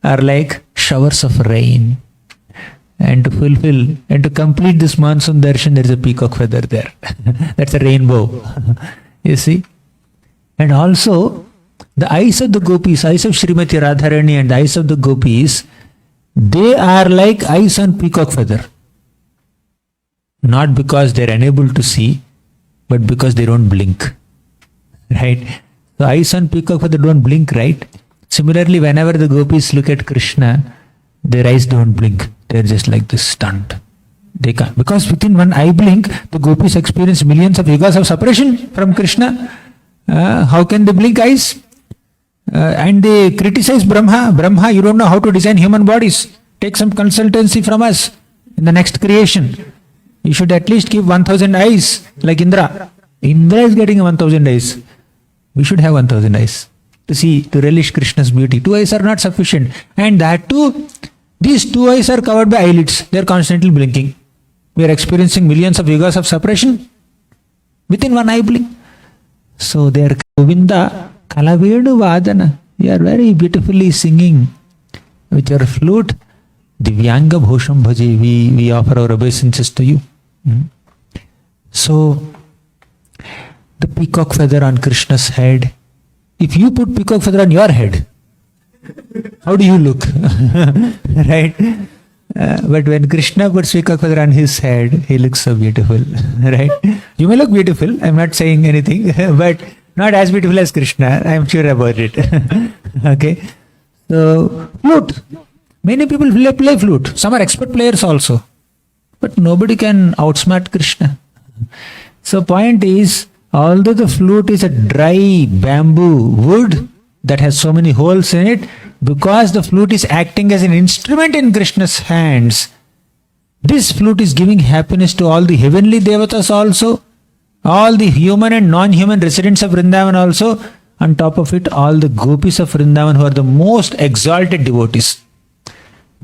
are like showers of rain. And to fulfill and to complete this monsoon darshan, there is a peacock feather there. That's a rainbow. You see? And also, the eyes of the gopis, eyes of Srimati Radharani and the eyes of the gopis, they are like eyes on peacock feather. Not because they are unable to see, but because they don't blink. Right? The eyes on peacock feather don't blink, right? Similarly, whenever the gopis look at Krishna, their eyes don't blink. They are just like this, stunned. They can't. Because within one eye blink, the gopis experience millions of yugas of separation from Krishna. How can they blink eyes? And they criticize Brahma. Brahma, you don't know how to design human bodies. Take some consultancy from us in the next creation. You should at least give 1,000 eyes, like Indra. Indra is getting 1,000 eyes. We should have 1,000 eyes to see, to relish Krishna's beauty. 2 eyes are not sufficient. And that too, these 2 eyes are covered by eyelids. They are constantly blinking. We are experiencing millions of yugas of separation within one eye blink. So they are Govinda Kalavenu Vadana. You are very beautifully singing with your flute. Divyanga Bhosham Bhaji. We offer our obeisances to you. So the peacock feather on Krishna's head. If you put peacock feather on your head, how do you look? Right? But when Krishna puts peacock feather on his head, he looks so beautiful. Right? You may look beautiful. I'm not saying anything, but not as beautiful as Krishna. I'm sure about it. Okay? So, flute. Many people play flute. Some are expert players also. But nobody can outsmart Krishna. So, point is, although the flute is a dry bamboo wood that has so many holes in it, because the flute is acting as an instrument in Krishna's hands, this flute is giving happiness to all the heavenly devatas also, all the human and non-human residents of Vrindavan also, on top of it, all the gopis of Vrindavan who are the most exalted devotees.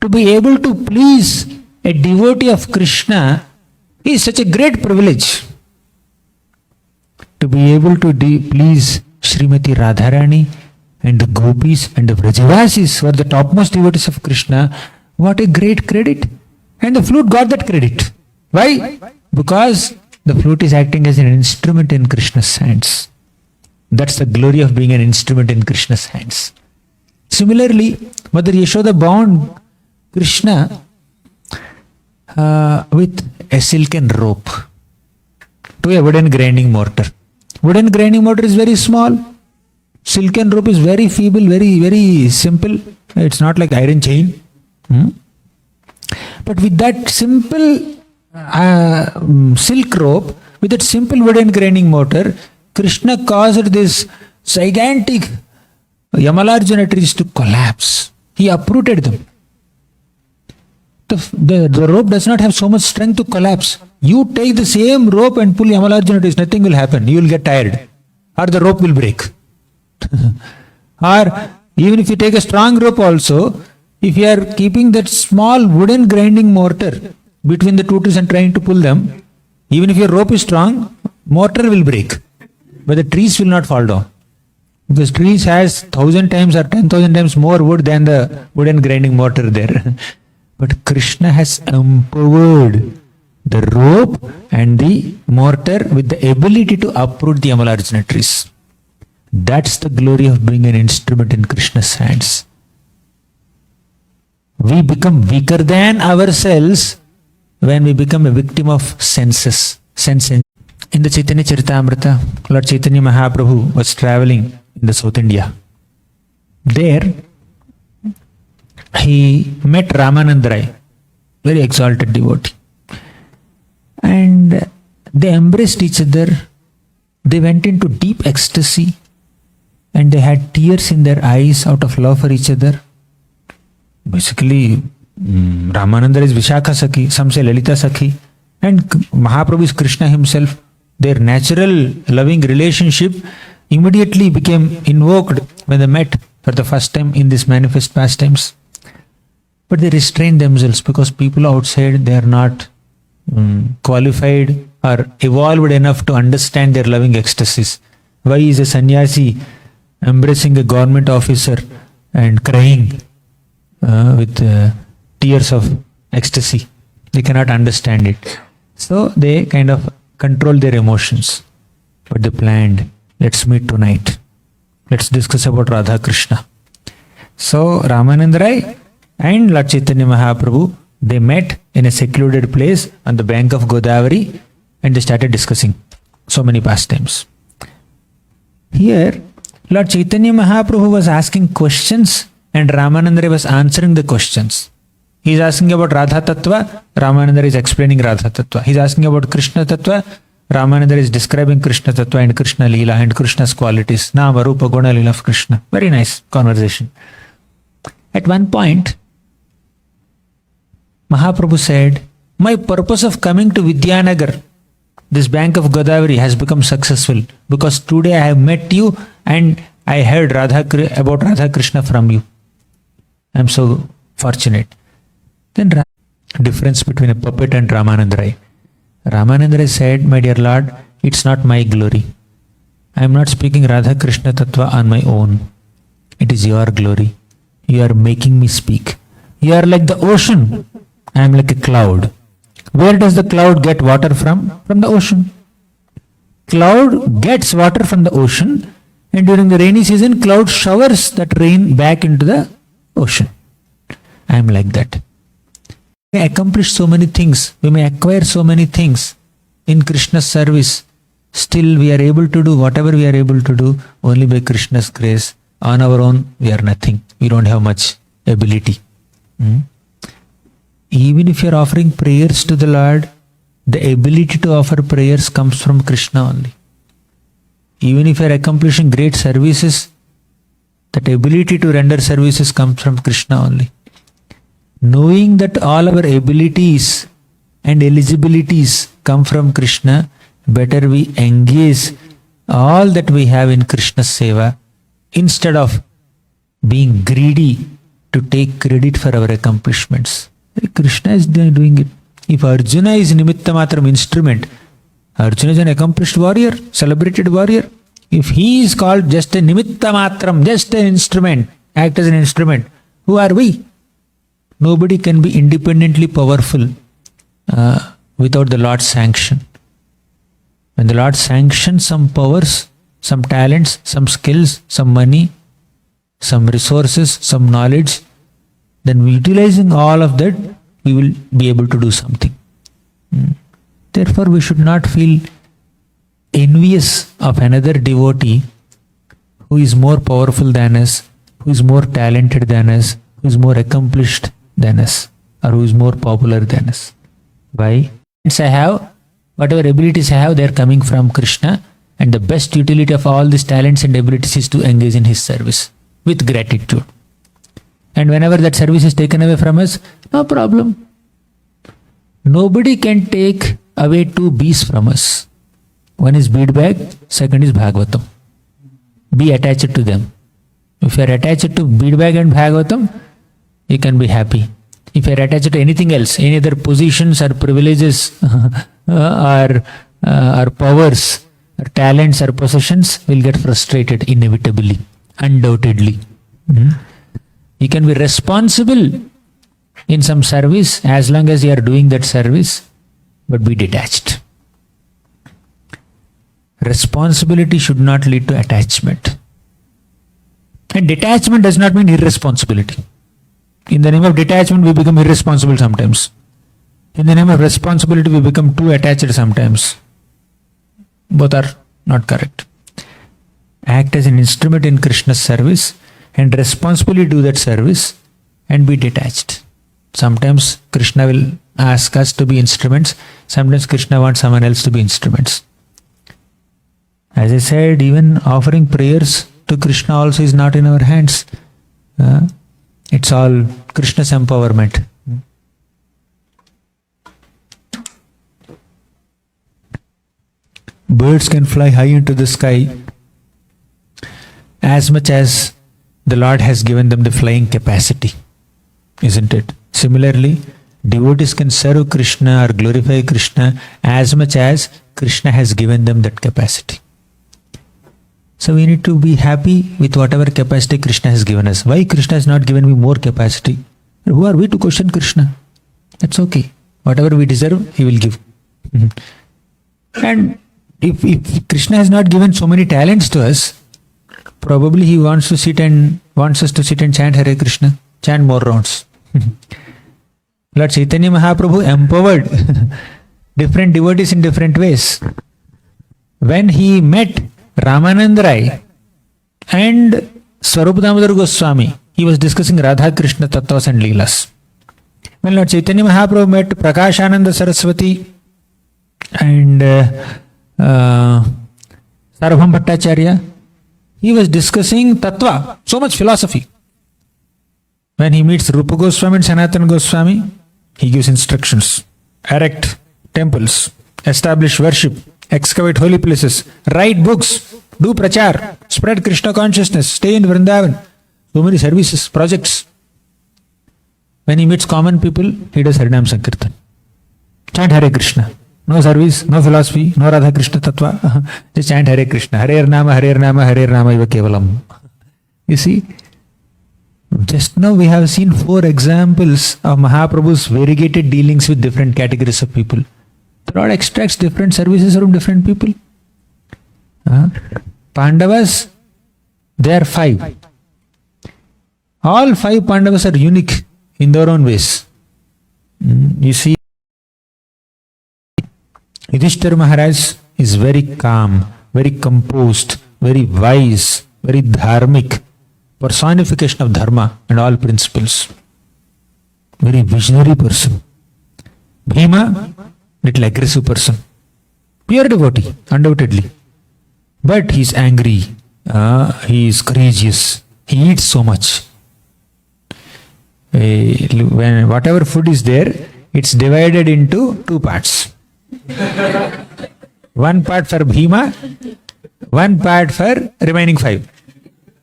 To be able to please a devotee of Krishna is such a great privilege. to be able to please Srimati Radharani and the gopis and the Vrajavasis who are the topmost devotees of Krishna. What a great credit. And the flute got that credit. Why? Because the flute is acting as an instrument in Krishna's hands. That's the glory of being an instrument in Krishna's hands. Similarly, Mother Yashoda bound Krishna with a silken rope to a wooden grinding mortar. Wooden grinding mortar is very small. Silken rope is very feeble, very, very simple. It's not like iron chain. But with that simple silk rope, with that simple wooden grinding mortar, Krishna caused this gigantic Yamalarjuna trees to collapse. He uprooted them. The rope does not have so much strength to collapse. You take the same rope and pull Yamalarjuna trees, nothing will happen. You will get tired. Or the rope will break. Or even if you take a strong rope also, if you are keeping that small wooden grinding mortar between the two trees and trying to pull them, even if your rope is strong, mortar will break. But the trees will not fall down. Because trees has 1,000 times or 10,000 times more wood than the wooden grinding mortar there. But Krishna has empowered the rope and the mortar with the ability to uproot the Yamalarjuna trees. That's the glory of being an instrument in Krishna's hands. We become weaker than ourselves when we become a victim of senses. In the Chaitanya Charitamrita, Lord Chaitanya Mahaprabhu was traveling in the South India. There, he met Ramananda Rai, very exalted devotee. And they embraced each other. They went into deep ecstasy. And they had tears in their eyes out of love for each other. Basically, Ramananda is Vishakha Sakhi, some say Lalita Sakhi, and Mahaprabhu is Krishna himself. Their natural loving relationship immediately became invoked when they met for the first time in these manifest pastimes. But they restrained themselves because people outside, they are not qualified or evolved enough to understand their loving ecstasies. Why is a sannyasi embracing a government officer and crying with tears of ecstasy? They cannot understand it. So they kind of control their emotions. But they planned, let's meet tonight. Let's discuss about Radha Krishna. So Ramananda Rai and Lord Chaitanya Mahaprabhu, they met in a secluded place on the bank of Godavari and they started discussing so many pastimes. Here, Lord Chaitanya Mahaprabhu was asking questions and Ramananda Rai was answering the questions. He is asking about Radha Tattva, Ramananda Rai is explaining Radha Tattva. He is asking about Krishna Tattva, Ramananda Rai is describing Krishna Tattva and Krishna Leela and Krishna's qualities. Nama, Rupa, Guna, Leela of Krishna. Very nice conversation. At one point, Mahaprabhu said, my purpose of coming to Vidyanagar, this bank of Godavari, has become successful because today I have met you and I heard about Radha Krishna from you. I am so fortunate. Then difference between a puppet and Ramananda Rai. Ramananda Rai said, my dear Lord, it's not my glory. I am not speaking Radha Krishna Tattva on my own. It is your glory. You are making me speak. You are like the ocean. I am like a cloud. Where does the cloud get water from? From the ocean. Cloud gets water from the ocean, and during the rainy season, cloud showers that rain back into the ocean. I am like that. We may accomplish so many things. We may acquire so many things in Krishna's service. Still, we are able to do whatever we are able to do only by Krishna's grace. On our own, we are nothing. We don't have much ability. Even if you are offering prayers to the Lord, the ability to offer prayers comes from Krishna only. Even if you are accomplishing great services, that ability to render services comes from Krishna only. Knowing that all our abilities and eligibilities come from Krishna, better we engage all that we have in Krishna's seva instead of being greedy to take credit for our accomplishments. Krishna is doing it. If Arjuna is Nimittam Mātram instrument, Arjuna is an accomplished warrior, celebrated warrior. If he is called just a Nimittam Mātram, just an instrument, act as an instrument, who are we? Nobody can be independently powerful without the Lord's sanction. When the Lord sanctions some powers, some talents, some skills, some money, some resources, some knowledge, then utilizing all of that, we will be able to do something. Therefore, we should not feel envious of another devotee who is more powerful than us, who is more talented than us, who is more accomplished than us, or who is more popular than us. Why? I have, whatever abilities I have, they are coming from Krishna, and the best utility of all these talents and abilities is to engage in His service with gratitude. And whenever that service is taken away from us, no problem. Nobody can take away two B's from us. One is bead bag, second is Bhagavatam. Be attached to them. If you are attached to bead bag and Bhagavatam, you can be happy. If you are attached to anything else, any other positions or privileges or powers or talents or possessions, will get frustrated inevitably, undoubtedly. You can be responsible in some service as long as you are doing that service, but be detached. Responsibility should not lead to attachment. And detachment does not mean irresponsibility. In the name of detachment, we become irresponsible sometimes. In the name of responsibility, we become too attached sometimes. Both are not correct. Act as an instrument in Krishna's service and responsibly do that service and be detached. Sometimes Krishna will ask us to be instruments. Sometimes Krishna wants someone else to be instruments. As I said, even offering prayers to Krishna also is not in our hands. It's all Krishna's empowerment. Birds can fly high into the sky as much as the Lord has given them the flying capacity, isn't it? Similarly, devotees can serve Krishna or glorify Krishna as much as Krishna has given them that capacity. So we need to be happy with whatever capacity Krishna has given us. Why Krishna has not given me more capacity? Who are we to question Krishna? That's okay. Whatever we deserve, He will give. And if Krishna has not given so many talents to us, probably He wants us to sit and chant Hare Krishna, chant more rounds. Lord Chaitanya Mahaprabhu empowered different devotees in different ways. When He met Ramananda Rai and Swarupa Damodar Goswami, He was discussing Radha Krishna Tattvas and Leelas. When Lord Chaitanya Mahaprabhu met Prakashananda Saraswati and Sarvabhaum Bhattacharya, he was discussing Tattva, so much philosophy. When he meets Rupa Goswami and Sanatana Goswami, he gives instructions. Erect temples, establish worship, excavate holy places, write books, do prachar, spread Krishna consciousness, stay in Vrindavan. So many services, projects. When he meets common people, he does Harinam Sankirtan. Chant Hare Krishna. No service, no philosophy, no Radha Krishna Tattva. Just chant Hare Krishna. Hare Nama, Hare Nama, Hare Nama Iva Kevalam. You see, just now we have seen 4 examples of Mahaprabhu's variegated dealings with different categories of people. The Lord extracts different services from different people. Pandavas, they are 5. All 5 Pandavas are unique in their own ways. You see, Yudhishthira Maharaj is very calm, very composed, very wise, very dharmic, personification of dharma and all principles. Very visionary person. Bhima, little aggressive person. Pure devotee, undoubtedly. But he is angry, he is courageous, he eats so much. When whatever food is there, it's divided into 2 parts. One part for Bhima, one part for remaining 5.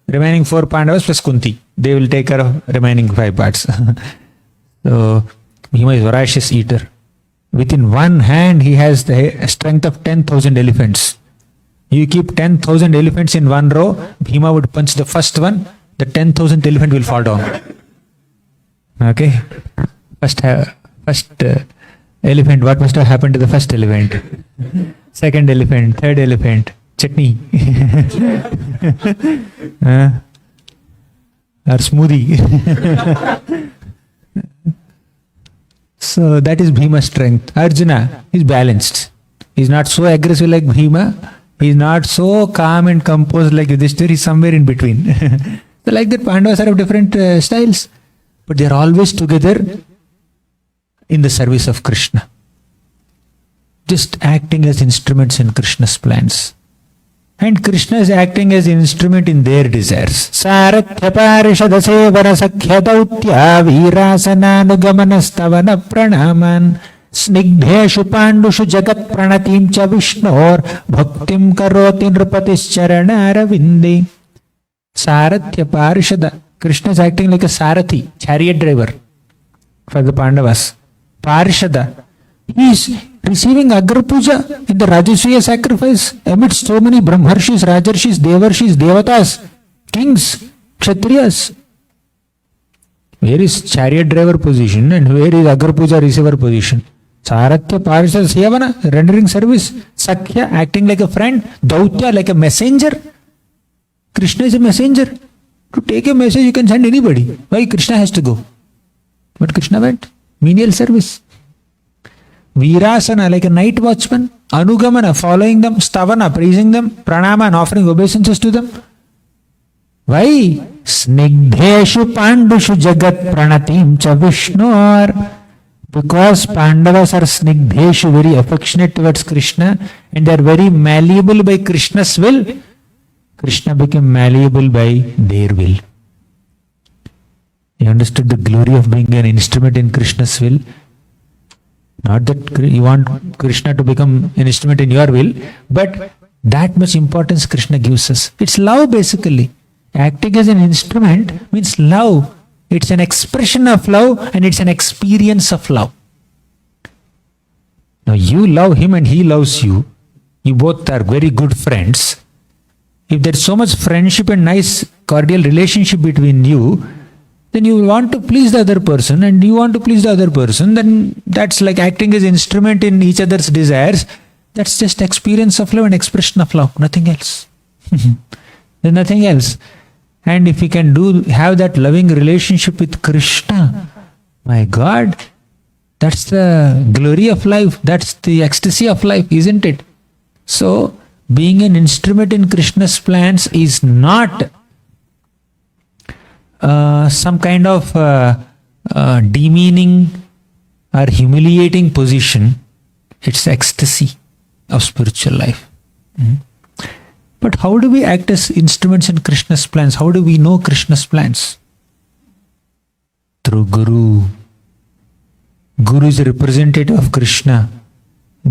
Remaining 4 Pandavas plus Kunti. They will take care of remaining 5 parts. So, Bhima is voracious eater. Within one hand, he has the strength of 10,000 elephants. You keep 10,000 elephants in one row, Bhima would punch the first one, the 10,000th elephant will fall down. Okay? First elephant, what must have happened to the first elephant? Second elephant, third elephant, chutney. Or smoothie. So that is Bhima's strength. Arjuna is balanced. He's not so aggressive like Bhima. He's not so calm and composed like Yudhishthira. He's somewhere in between. So like that, Pandavas are of different styles. But they are always together in the service of Krishna. Just acting as instruments in Krishna's plans. And Krishna is acting as instrument in their desires. Sarathya parishada sevana sakhya dautya virasananugamana stavana pranaman snigdheshu pandushu jagat pranatim cha vishnor bhaktim karoti nrupatis charana aravindi. Sarathya parishada. Krishna is acting like a sarathi, chariot driver for the Pandavas. Parishada. He is receiving Agra Puja in the Rajasuya sacrifice amidst so many Brahmarshis, Rajarshis, Devarshis, Devatas, kings, Kshatriyas. Where is chariot driver position and where is Agra Puja receiver position? Saratya Parishad Sevana, rendering service. Sakhya, acting like a friend. Dautya, like a messenger. Krishna is a messenger. To take a message, you can send anybody. Why Krishna has to go? But Krishna went. Menial service. Virasana, like a night watchman. Anugamana, following them. Stavana, praising them. Pranama, offering obeisances to them. Why? Snigdheshu pandushu jagat pranatim cha vishnor. Because Pandavas are snigdheshu, very affectionate towards Krishna, and they are very malleable by Krishna's will. Krishna became malleable by their will. You understood the glory of being an instrument in Krishna's will? Not that you want Krishna to become an instrument in your will, but that much importance Krishna gives us. It's love basically. Acting as an instrument means love. It's an expression of love and it's an experience of love. Now you love him and he loves you. You both are very good friends. If there's so much friendship and nice cordial relationship between you, then you want to please the other person and you want to please the other person, then that's like acting as instrument in each other's desires. That's just experience of love and expression of love, nothing else. There's nothing else. And if we can have that loving relationship with Krishna, my God, that's the glory of life. That's the ecstasy of life, isn't it? So, being an instrument in Krishna's plans is not some kind of demeaning or humiliating position. It's ecstasy of spiritual life. But how do we act as instruments in Krishna's plans? How do we know Krishna's plans? Through Guru. Guru is a representative of Krishna.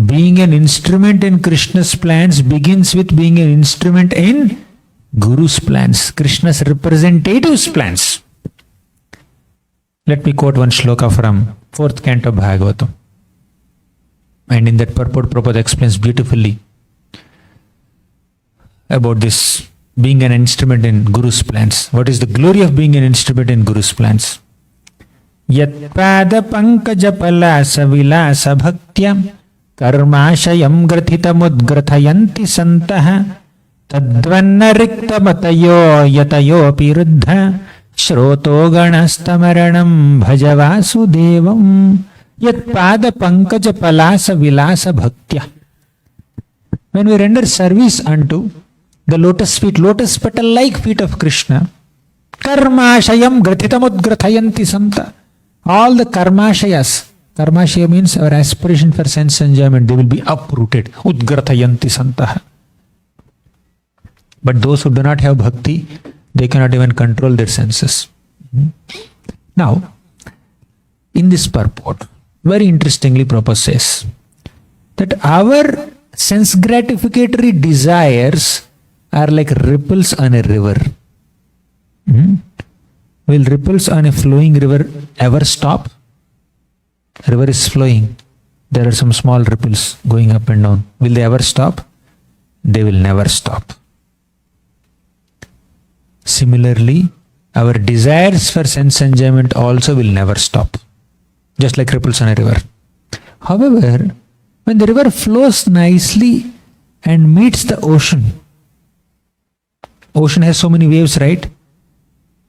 Being an instrument in Krishna's plans begins with being an instrument in Guru's plans, Krishna's representative's plans. Let me quote one shloka from 4th canto of Bhagavatam. And in that purport, Prabhupada explains beautifully about this being an instrument in Guru's plans. What is the glory of being an instrument in Guru's plans? Yat pada pankaja palasa vilasa bhaktyam karmashayam grathitamudgrathayanti santaha tadvanna riktamatayo yatayo piruddha shroto ganastamaranam bhajavasu yat pada pankaja palasa vilasa bhaktya. When we render service unto the lotus feet, lotus petal like feet of Krishna, karmashayam grathitamudgrathayanti santa. All the karmashayas, karmashaya means our aspiration for sense enjoyment, they will be uprooted. Udgrathayanti santaha. But those who do not have bhakti, they cannot even control their senses. Now, in this purport, very interestingly, Prabhupada says that our sense gratificatory desires are like ripples on a river. Will ripples on a flowing river ever stop? The river is flowing. there are some small ripples going up and down. Will they ever stop? They will never stop. Similarly, our desires for sense enjoyment also will never stop, just like ripples on a river. However, when the river flows nicely and meets the ocean, ocean has so many waves, right?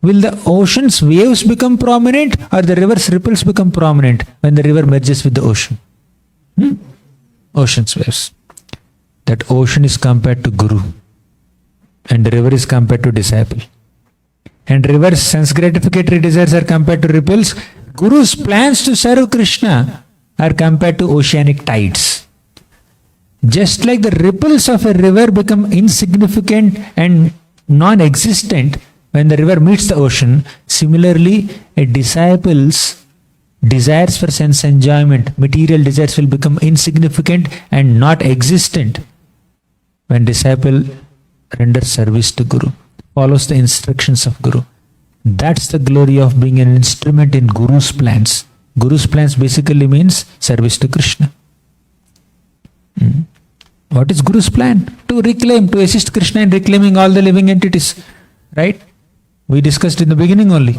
Will the ocean's waves become prominent or the river's ripples become prominent when the river merges with the ocean? Ocean's waves. That ocean is compared to Guru and the river is compared to disciple. And river's sense gratificatory desires are compared to ripples. Guru's plans to serve Krishna are compared to oceanic tides. Just like the ripples of a river become insignificant and non-existent when the river meets the ocean, similarly, a disciple's desires for sense enjoyment, material desires, will become insignificant and not existent when disciple renders service to Guru, follows the instructions of Guru. That's the glory of being an instrument in Guru's plans. Guru's plans basically means service to Krishna. What is Guru's plan? To reclaim, to assist Krishna in reclaiming all the living entities. Right? We discussed in the beginning only.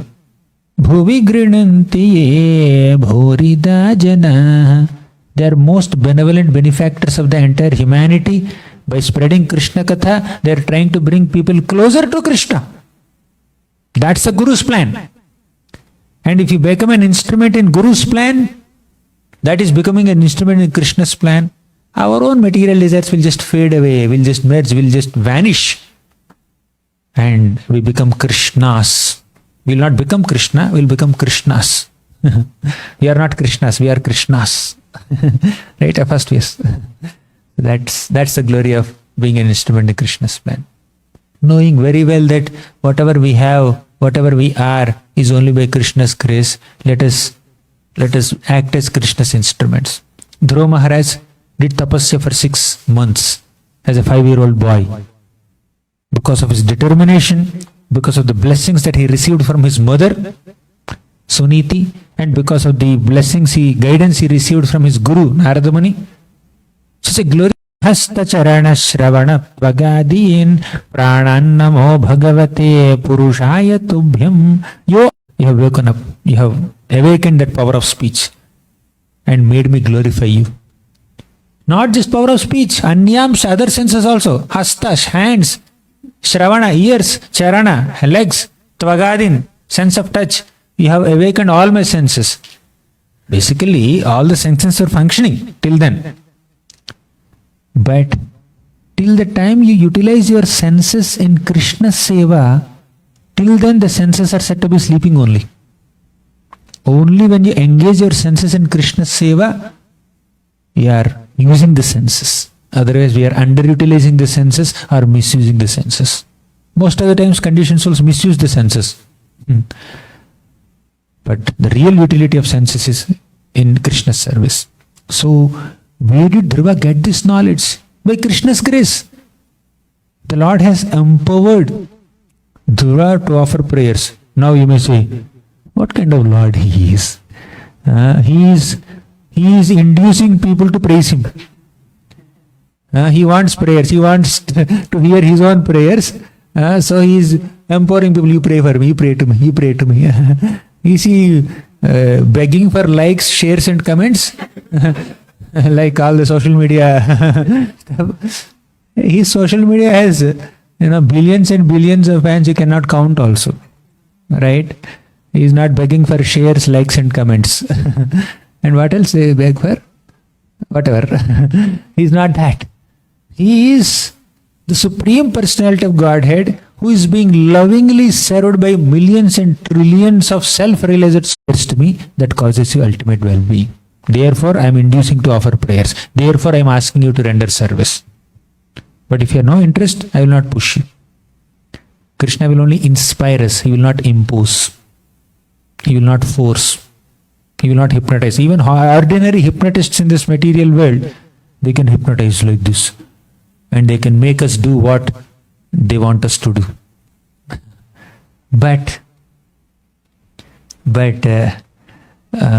Bhuvi grinanti ye bhorida jana. They are most benevolent benefactors of the entire humanity. By spreading Krishna katha, they are trying to bring people closer to Krishna. That's the Guru's plan. And if you become an instrument in Guru's plan, that is becoming an instrument in Krishna's plan. Our own material desires will just fade away, will just merge, will just vanish. And we become Krishnas. We will not become Krishna, we will become Krishnas. We are not Krishnas, we are Krishnas. Right? First, yes. That's the glory of being an instrument in Krishna's plan. Knowing very well that whatever we have, whatever we are, is only by Krishna's grace. Let us act as Krishna's instruments. Dhruva Maharaj did tapasya for 6 months as a 5-year-old boy. Because of his determination, because of the blessings that he received from his mother, Suniti, and because of the guidance he received from his guru, Narada Muni. Such a glorious Hasta charana shravana vagadin pranannamo bhagavate purushaya tubhyam. You have woken up, you have awakened that power of speech and made me glorify you. Not just power of speech, anyams, other senses also. Hasta, hands, shravana, ears, charana, legs, tvagadin, sense of touch. You have awakened all my senses. Basically, all the senses are functioning till then. But till the time you utilize your senses in Krishna's seva, till then the senses are said to be sleeping only. Only when you engage your senses in Krishna's seva, you are using the senses. Otherwise, we are underutilizing the senses or misusing the senses. Most of the times, conditioned souls misuse the senses. But the real utility of senses is in Krishna's service. So, where did Dhruva get this knowledge? By Krishna's grace. The Lord has empowered Dhruva to offer prayers. Now you may say, what kind of Lord he is? He is inducing people to praise him. He wants prayers. He wants to hear his own prayers. So he is empowering people. You pray for me. You pray to me. You pray to me. Is he begging for likes, shares and comments? Like all the social media stuff. His social media has billions and billions of fans you cannot count also. Right? He is not begging for shares, likes and comments. And what else they beg for? Whatever. He is not that. He is the Supreme Personality of Godhead who is being lovingly served by millions and trillions of self-realized souls. To me, that causes you ultimate well-being. Therefore, I am inducing to offer prayers. Therefore, I am asking you to render service. But if you have no interest, I will not push you. Krishna will only inspire us. He will not impose. He will not force. He will not hypnotize. Even ordinary hypnotists in this material world, they can hypnotize like this. And they can make us do what they want us to do. But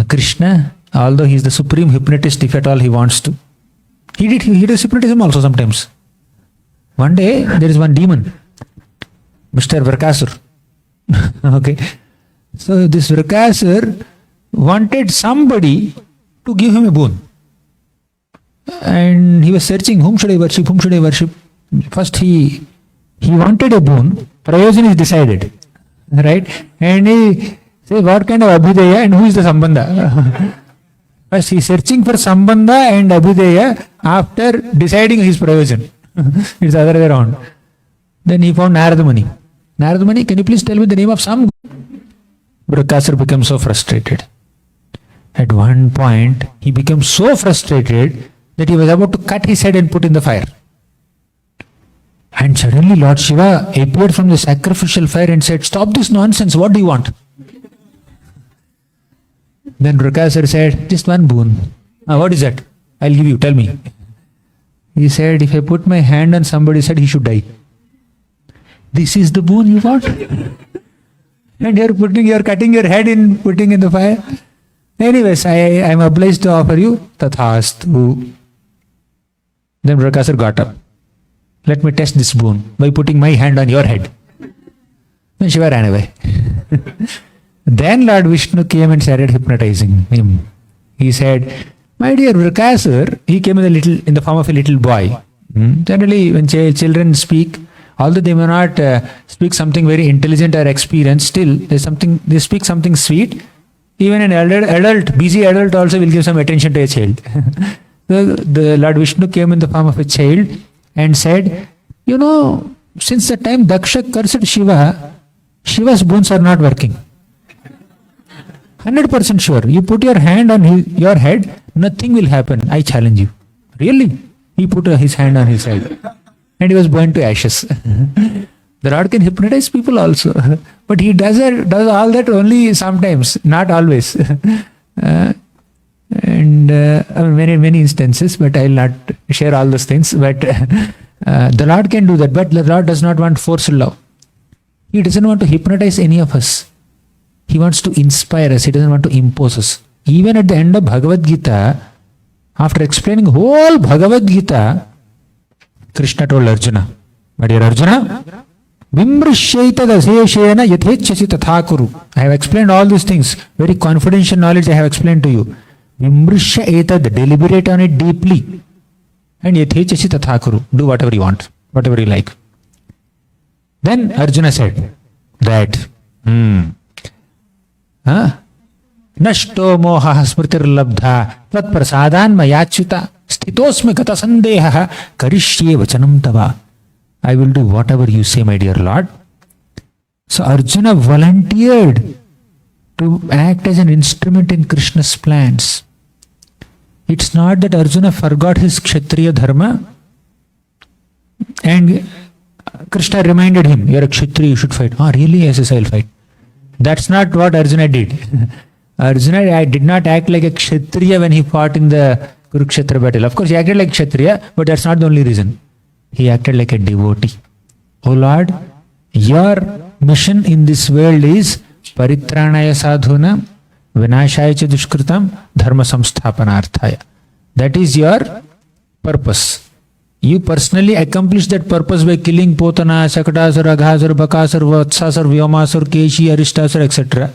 Krishna although he is the supreme hypnotist, if at all he wants to. He does hypnotism also sometimes. One day, there is one demon, Mr. Vrkasur. Okay. So this Vrkasur wanted somebody to give him a boon. And he was searching, whom should I worship, whom should I worship? First he wanted a boon, Prayojan is decided. Right? And he said, what kind of Abhideya and who is the Sambandha? First he is searching for Sambandha and Abhideya after deciding his Prayojan. It's the other way around. Then he found Narada Muni. Narada Muni, can you please tell me the name of some? Vrkasur became so frustrated. At one point, he became so frustrated that he was about to cut his head and put in the fire. And suddenly Lord Shiva appeared from the sacrificial fire and said, stop this nonsense, what do you want? Then Vrkasur said, just one boon. What is that? I'll give you, tell me. He said, if I put my hand on somebody's head, he should die. This is the boon you want? And you're cutting your head in putting in the fire? Anyways, I am obliged to offer you tathastu. Then Vrkasur got up. Let me test this boon by putting my hand on your head. Then Shiva ran away. Then Lord Vishnu came and started hypnotizing him. He said, my dear Vrkasur, he came in the form of a little boy. Generally, when children speak, although they may not speak something very intelligent or experienced, still they speak something sweet. Even an busy adult also will give some attention to a child. So the Lord Vishnu came in the form of a child and said, since the time Daksha cursed Shiva, Shiva's boons are not working. 100% sure. You put your hand on your head, nothing will happen. I challenge you. Really? He put his hand on his head and he was burned to ashes. The Lord can hypnotize people also. But he does all that only sometimes, not always. Many instances, but I will not share all those things. But the Lord can do that. But the Lord does not want forceful love. He doesn't want to hypnotize any of us. He wants to inspire us. He doesn't want to impose us. Even at the end of Bhagavad Gita, after explaining whole Bhagavad Gita, Krishna told Arjuna, my dear Arjuna, Vimrishyaitad aseshena yathechasi tatha kuru. I have explained all these things. Very confidential knowledge I have explained to you. Vimrishyaitad, deliberate on it deeply. And yathechasi tatha kuru. Do whatever you want, whatever you like. Then Arjuna said that, Nashto moha smritir labdha tvat prasadan mayachyuta sthitosmi gata sandeha karishye vachanam tava. I will do whatever you say, my dear Lord. So Arjuna volunteered to act as an instrument in Krishna's plans. It's not that Arjuna forgot his Kshatriya dharma and Krishna reminded him, you're a Kshatriya, you should fight. Really? Yes, I'll fight. That's not what Arjuna did. Arjuna did not act like a Kshatriya when he fought in the Kurukshetra battle. Of course, he acted like Kshatriya, but that's not the only reason. He acted like a devotee. Oh Lord, your mission in this world is paritranaya sadhuna, vinashaya cha dushkritam, dharma samsthapanarthaya. That is your purpose. You personally accomplish that purpose by killing Potana, Shakatasur, Aghasur, Bakasur, Vatsasur, Vyomasur, Keshi, Aristasur, etc.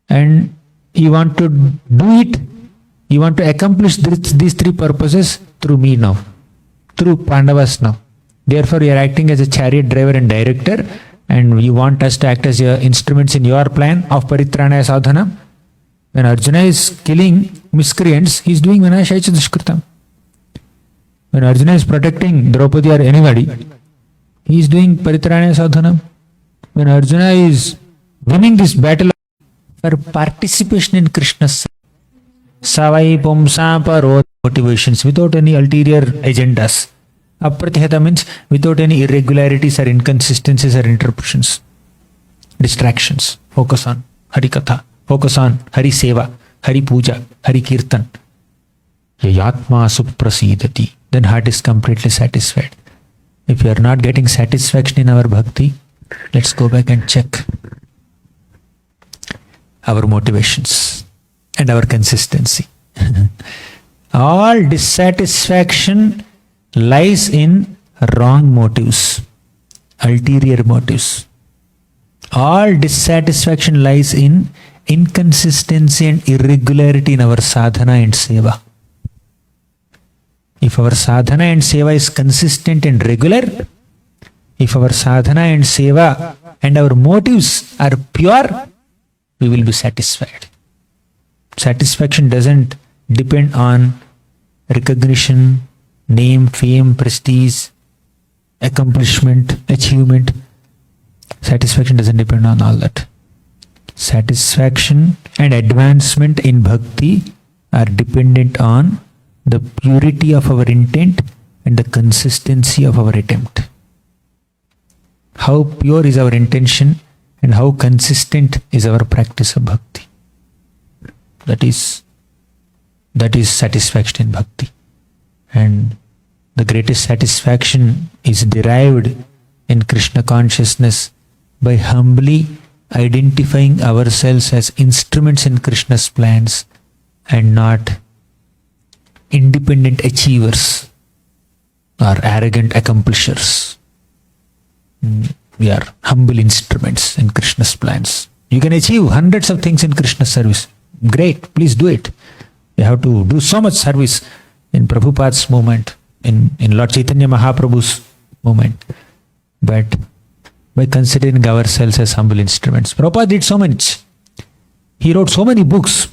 And you want to do it, you want to accomplish these three purposes through me now, through Pandavas now. Therefore, you are acting as a chariot driver and director, and you want us to act as your instruments in your plan of paritranaya sadhana. When Arjuna is killing miscreants, he is doing vinashaya cha dushkritam. When Arjuna is protecting Draupadi or anybody, he is doing paritranaya sadhana. When Arjuna is winning this battle for participation in Krishna's savai pumsa parod motivations, without any ulterior agendas. Apratihata means without any irregularities or inconsistencies or interruptions. Distractions. Focus on Hari Katha. Focus on Hari Seva, Hari Puja, Hari Kirtan. Yayatma suprasidati. Then heart is completely satisfied. If you are not getting satisfaction in our bhakti, let's go back and check our motivations and our consistency. All dissatisfaction lies in wrong motives, ulterior motives. All dissatisfaction lies in inconsistency and irregularity in our sadhana and seva. If our sadhana and seva is consistent and regular, if our sadhana and seva and our motives are pure, we will be satisfied. Satisfaction doesn't depend on recognition, name, fame, prestige, accomplishment, achievement. Satisfaction doesn't depend on all that. Satisfaction and advancement in bhakti are dependent on the purity of our intent and the consistency of our attempt. How pure is our intention and how consistent is our practice of bhakti. That is satisfaction in bhakti. And the greatest satisfaction is derived in Krishna consciousness by humbly identifying ourselves as instruments in Krishna's plans and not independent achievers or arrogant accomplishers. We are humble instruments in Krishna's plans. You can achieve hundreds of things in Krishna's service. Great, please do it. You have to do so much service in Prabhupada's movement, in Lord Chaitanya Mahaprabhu's movement. But by considering ourselves as humble instruments, Prabhupada did so much. He wrote so many books.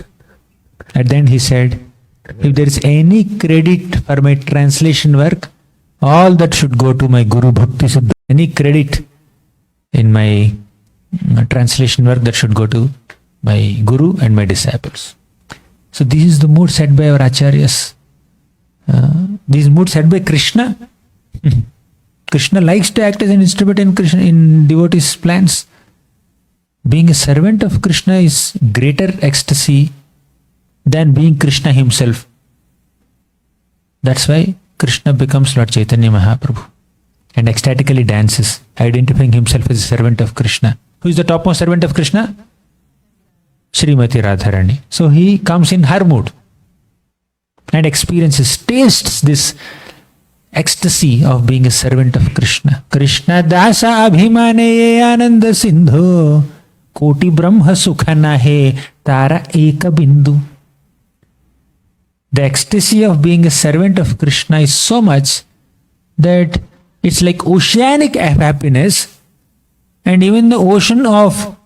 At the end he said, if there is any credit for my translation work, all that should go to my Guru Bhakti Siddha. Any credit in my translation work, that should go to my Guru and my disciples. So this is the mood set by our acharyas. This mood set by Krishna. Krishna likes to act as an instrument in devotees' plans. Being a servant of Krishna is greater ecstasy than being Krishna himself. That's why Krishna becomes Lord Chaitanya Mahaprabhu and ecstatically dances, identifying himself as a servant of Krishna. Who is the topmost servant of Krishna? Srimati Radharani. So he comes in her mood and experiences, tastes this ecstasy of being a servant of Krishna. Krishna dasa abhimane ananda sindhu koti brahma sukha nahe tara eka bindu. The ecstasy of being a servant of Krishna is so much that it's like oceanic happiness, and even the ocean of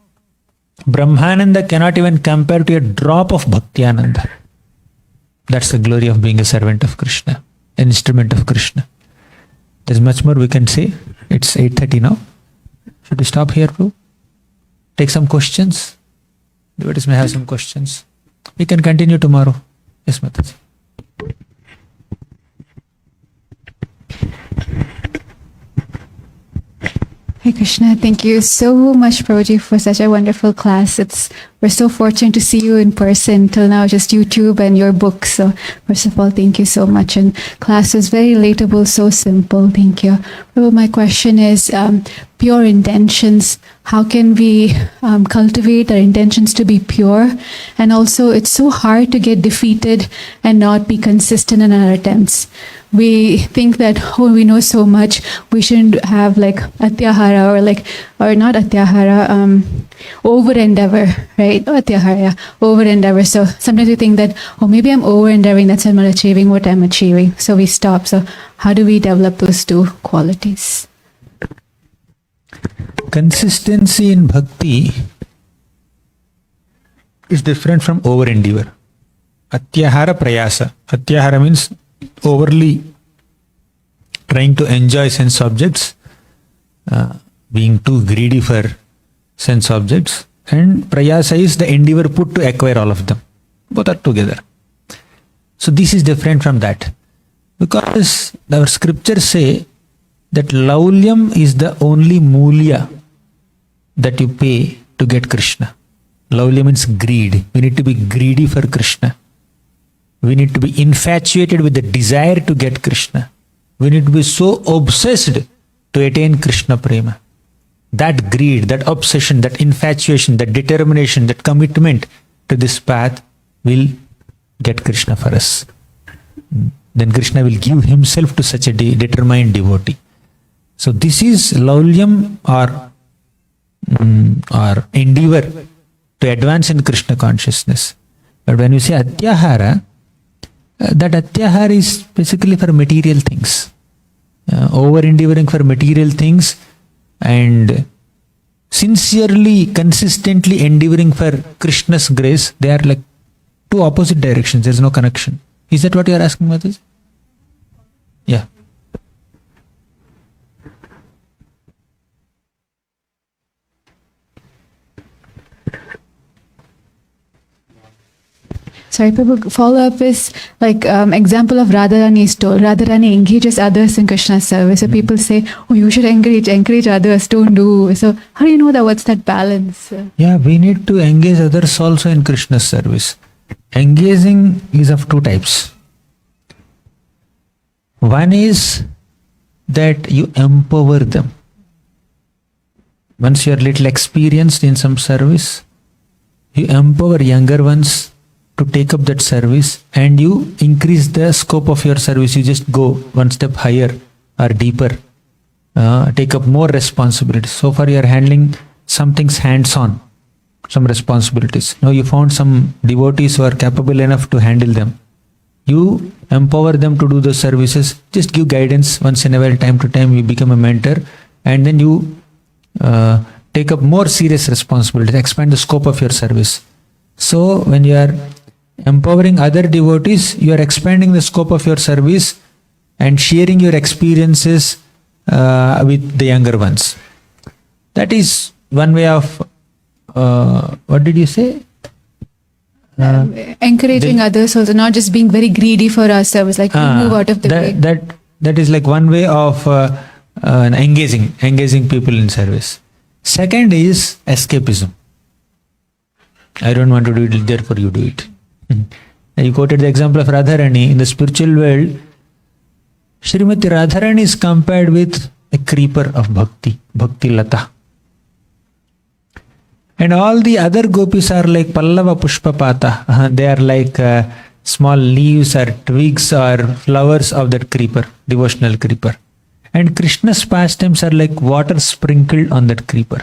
Brahmananda cannot even compare to a drop of Bhakti-ananda. That's the glory of being a servant of Krishna, an instrument of Krishna. There's much more we can say. It's 8:30 now. Should we stop here, bro? Take some questions. Devotees may have some questions. We can continue tomorrow. Yes, Mataji. Hare Krishna, thank you so much, Prabhuji, for such a wonderful class. We're so fortunate to see you in person. Till now, just YouTube and your books. So, first of all, thank you so much. And class was very relatable, so simple. Thank you. Prabhu, my question is, pure intentions. How can we cultivate our intentions to be pure? And also, it's so hard to get defeated and not be consistent in our attempts. We think that, oh, we know so much, we shouldn't have like atyahara or not atyahara, over endeavor, right? Atyahara, yeah, over endeavor. So sometimes we think that, oh, maybe I'm over endeavoring, that's why I'm not achieving what I'm achieving. So we stop. So how do we develop those two qualities? Consistency in bhakti is different from over endeavor. Atyahara prayasa. Atyahara means overly trying to enjoy sense objects, being too greedy for sense objects, and prayasa is the endeavor put to acquire all of them. Both are together. So this is different from that, because our scriptures say that laulyam is the only mulya that you pay to get Krishna. Laulyam means greed. We need to be greedy for Krishna. We need to be infatuated with the desire to get Krishna. We need to be so obsessed to attain Krishna prema. That greed, that obsession, that infatuation, that determination, that commitment to this path will get Krishna for us. Then Krishna will give himself to such a determined devotee. So this is laulyam or endeavor to advance in Krishna consciousness. But when you say atyahara, that atyahara is basically for material things. Over endeavoring for material things and sincerely, consistently endeavoring for Krishna's grace, they are like two opposite directions. There is no connection. Is that what you are asking, Mataji? Yeah. Sorry, Prabhu, follow-up is like example of Radharani is told. Radharani engages others in Krishna's service. So people say, oh, you should encourage others, don't do. So how do you know that? What's that balance? Yeah, we need to engage others also in Krishna's service. Engaging is of two types. One is that you empower them. Once you are little experienced in some service, you empower younger ones to take up that service and you increase the scope of your service. You just go one step higher or deeper, take up more responsibilities. So far you are handling some things hands-on, some responsibilities. Now you found some devotees who are capable enough to handle them. You empower them to do the services, just give guidance once in a while, time to time you become a mentor, and then you take up more serious responsibilities, expand the scope of your service. So when you are empowering other devotees, you are expanding the scope of your service and sharing your experiences with the younger ones. That is one way of, what did you say? Encouraging others also, not just being very greedy for our service, like move out of the way. That is like one way of engaging people in service. Second is escapism. I don't want to do it, therefore you do it. You quoted the example of Radharani. In the spiritual world, Srimati Radharani is compared with a creeper of Bhakti Lata. And all the other gopis are like Pallava Pushpapata. They are like small leaves or twigs or flowers of that creeper, devotional creeper. And Krishna's pastimes are like water sprinkled on that creeper.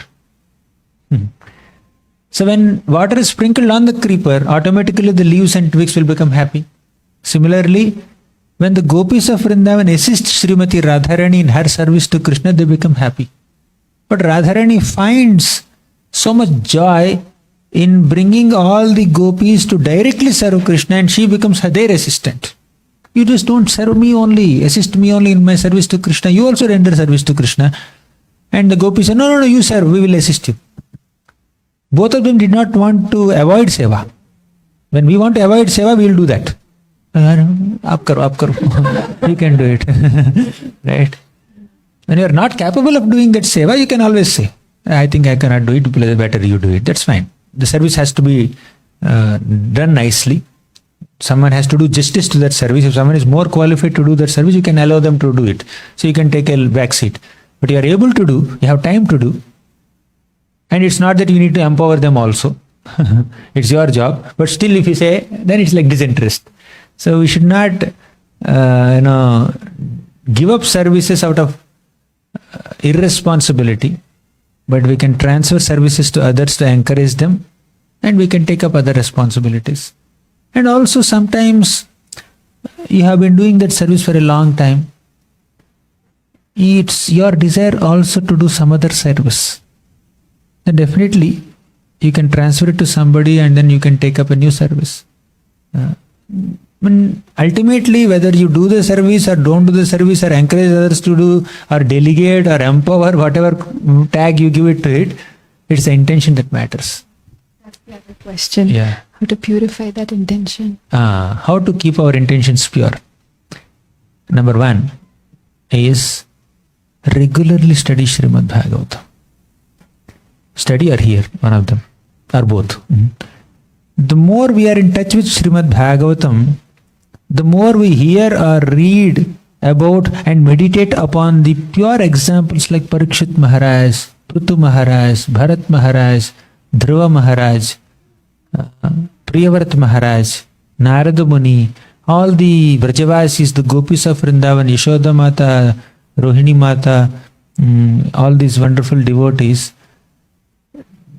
So when water is sprinkled on the creeper, automatically the leaves and twigs will become happy. Similarly, when the gopis of Vrindavan assist Srimati Radharani in her service to Krishna, they become happy. But Radharani finds so much joy in bringing all the gopis to directly serve Krishna, and she becomes their assistant. You just don't serve me only, assist me only in my service to Krishna. You also render service to Krishna. And the gopis say, no, you serve, we will assist you. Both of them did not want to avoid seva. When we want to avoid seva, we will do that. Aap karo. You can do it. Right? When you are not capable of doing that seva, you can always say, I think I cannot do it, better you do it. That's fine. The service has to be done nicely. Someone has to do justice to that service. If someone is more qualified to do that service, you can allow them to do it. So you can take a back seat. But you are able to do, you have time to do. And it's not that you need to empower them also. It's your job. But still if you say, then it's like disinterest. So we should not give up services out of irresponsibility. But we can transfer services to others to encourage them. And we can take up other responsibilities. And also sometimes you have been doing that service for a long time. It's your desire also to do some other service. Then definitely you can transfer it to somebody and then you can take up a new service. Ultimately, whether you do the service or don't do the service or encourage others to do or delegate or empower, whatever tag you give it to it, it's the intention that matters. That's the other question. Yeah. How to purify that intention. How to keep our intentions pure. Number one is regularly study Srimad Bhagavatam. Study or hear, one of them, or both. The more we are in touch with Srimad Bhagavatam, the more we hear or read about and meditate upon the pure examples like Parikshit Maharaj, Prithu Maharaj, Bharat Maharaj, Dhruva Maharaj, Priyavrata Maharaj, Narada Muni, all the Vrajavasis, the gopis of Vrindavan, Yashoda Mata, Rohini Mata, all these wonderful devotees,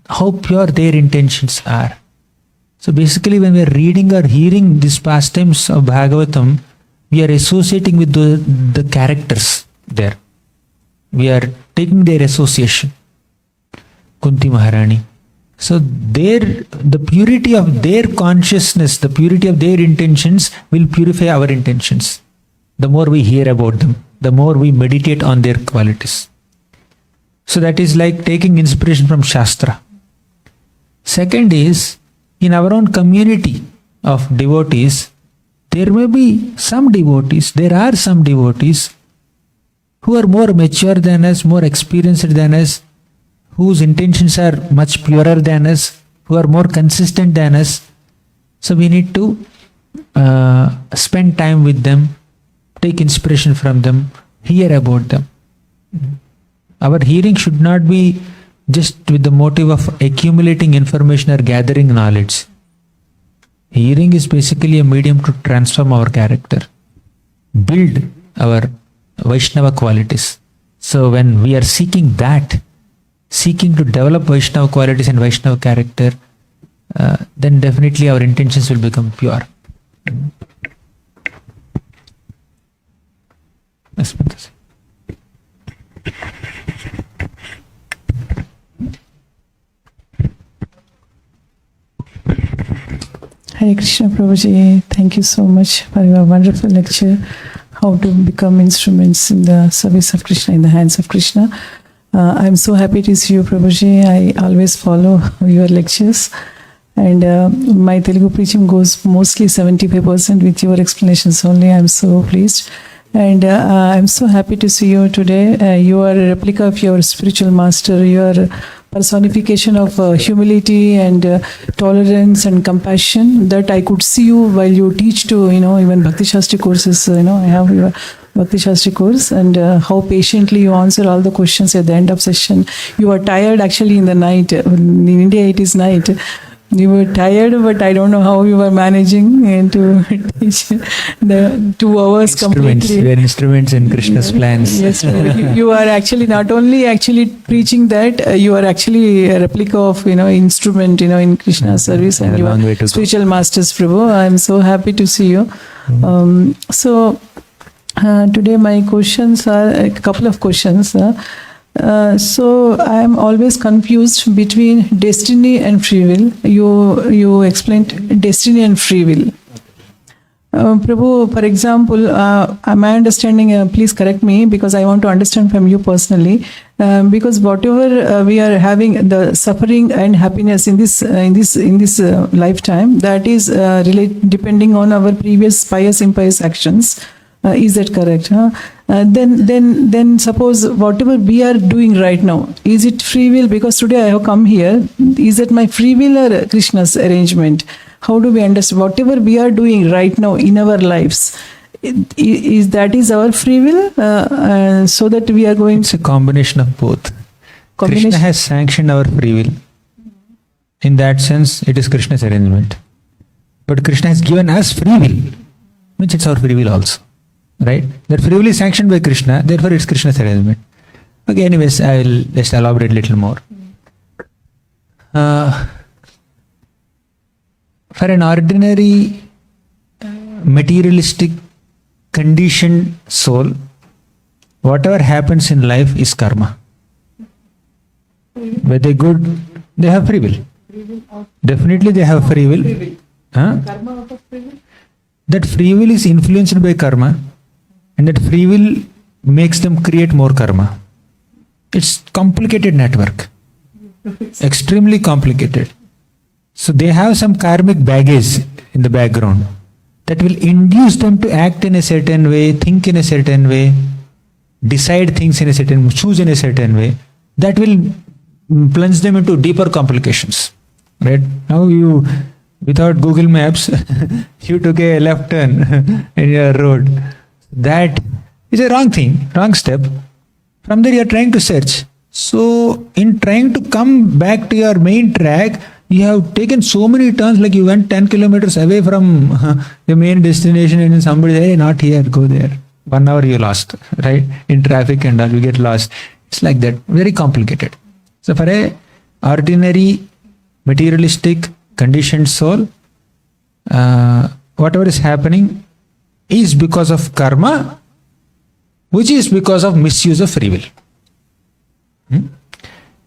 how pure their intentions are. So basically when we are reading or hearing these pastimes of Bhagavatam, we are associating with the characters there. We are taking their association. Kunti Maharani. So the purity of their consciousness, the purity of their intentions will purify our intentions. The more we hear about them, the more we meditate on their qualities. So that is like taking inspiration from Shastra. Second is, in our own community of devotees, there may be some devotees, there are some devotees who are more mature than us, more experienced than us, whose intentions are much purer than us, who are more consistent than us. So we need to spend time with them, take inspiration from them, hear about them. Our hearing should not be just with the motive of accumulating information or gathering knowledge. Hearing is basically a medium to transform our character, build our Vaishnava qualities. So when we are seeking that, seeking to develop Vaishnava qualities and Vaishnava character, then definitely our intentions will become pure. Hare Krishna Prabhuji, thank you so much for your wonderful lecture, how to become instruments in the service of Krishna, in the hands of Krishna. I'm so happy to see you, Prabhuji. I always follow your lectures, and my Telugu preaching goes mostly 75% with your explanations only. I'm so pleased. And I'm so happy to see you today. You are a replica of your spiritual master. You are personification of humility and tolerance and compassion that I could see you while you teach to, even Bhakti Shastri courses. I have your Bhakti Shastri course, and how patiently you answer all the questions at the end of session. You are tired actually in the night. In India it is night. You were tired, but I don't know how you were managing to teach the 2 hours completely. We are instruments in Krishna's plans. Yes, you are actually not only actually preaching that, you are actually a replica of instrument in Krishna's service, and you are spiritual masters, Prabhu. I am so happy to see you. Today my questions are a couple of questions. So I am always confused between destiny and free will. You explained destiny and free will. Prabhu, for example, my understanding, please correct me because I want to understand from you personally. Because whatever we are having, the suffering and happiness in this lifetime, that is depending on our previous pious impious actions. Is that correct? Then suppose whatever we are doing right now, is it free will? Because today I have come here. Is it my free will or Krishna's arrangement? How do we understand whatever we are doing right now in our lives? Is that our free will? So that we are going. It's a combination of both. Krishna has sanctioned our free will. In that sense, it is Krishna's arrangement. But Krishna has given us free will, which it's our free will also. Right? That free will is sanctioned by Krishna, therefore it's Krishna's arrangement. Okay, anyways, I will just elaborate a little more. For an ordinary materialistic conditioned soul, whatever happens in life is karma. Whether good, they have free will. Definitely they have free will. Karma out of free will? That free will is influenced by karma, and that free will makes them create more karma. It's complicated network. Extremely complicated. So they have some karmic baggage in the background that will induce them to act in a certain way, think in a certain way, decide things in a certain, choose in a certain way. That will plunge them into deeper complications. Right? Now you, without Google Maps, you took a left turn in your road. That is a wrong thing, wrong step. From there you are trying to search. So in trying to come back to your main track, You have taken so many turns, like you went 10 kilometers away from the main destination, and then somebody said, hey, not here, go there. 1 hour you lost, right? In traffic and all, you get lost. It's like that, very complicated. So for a ordinary, materialistic, conditioned soul, whatever is happening is because of karma, which is because of misuse of free will.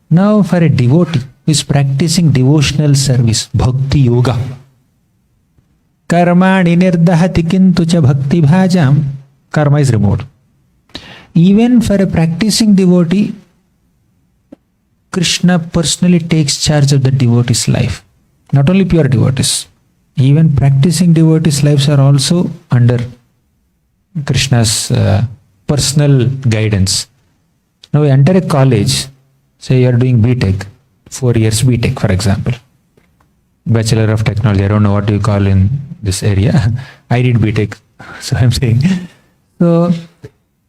Now for a devotee who is practicing devotional service, bhakti yoga, karmani nirdahati kintu cha bhakti bhajam, karma is removed. Even for a practicing devotee, Krishna personally takes charge of the devotee's life. Not only pure devotees, even practicing devotees' lives are also under Krishna's personal guidance. Now you enter a college, say you are doing BTech, 4 years BTech for example, Bachelor of Technology, I don't know what you call in this area. I did BTech, so I'm saying. So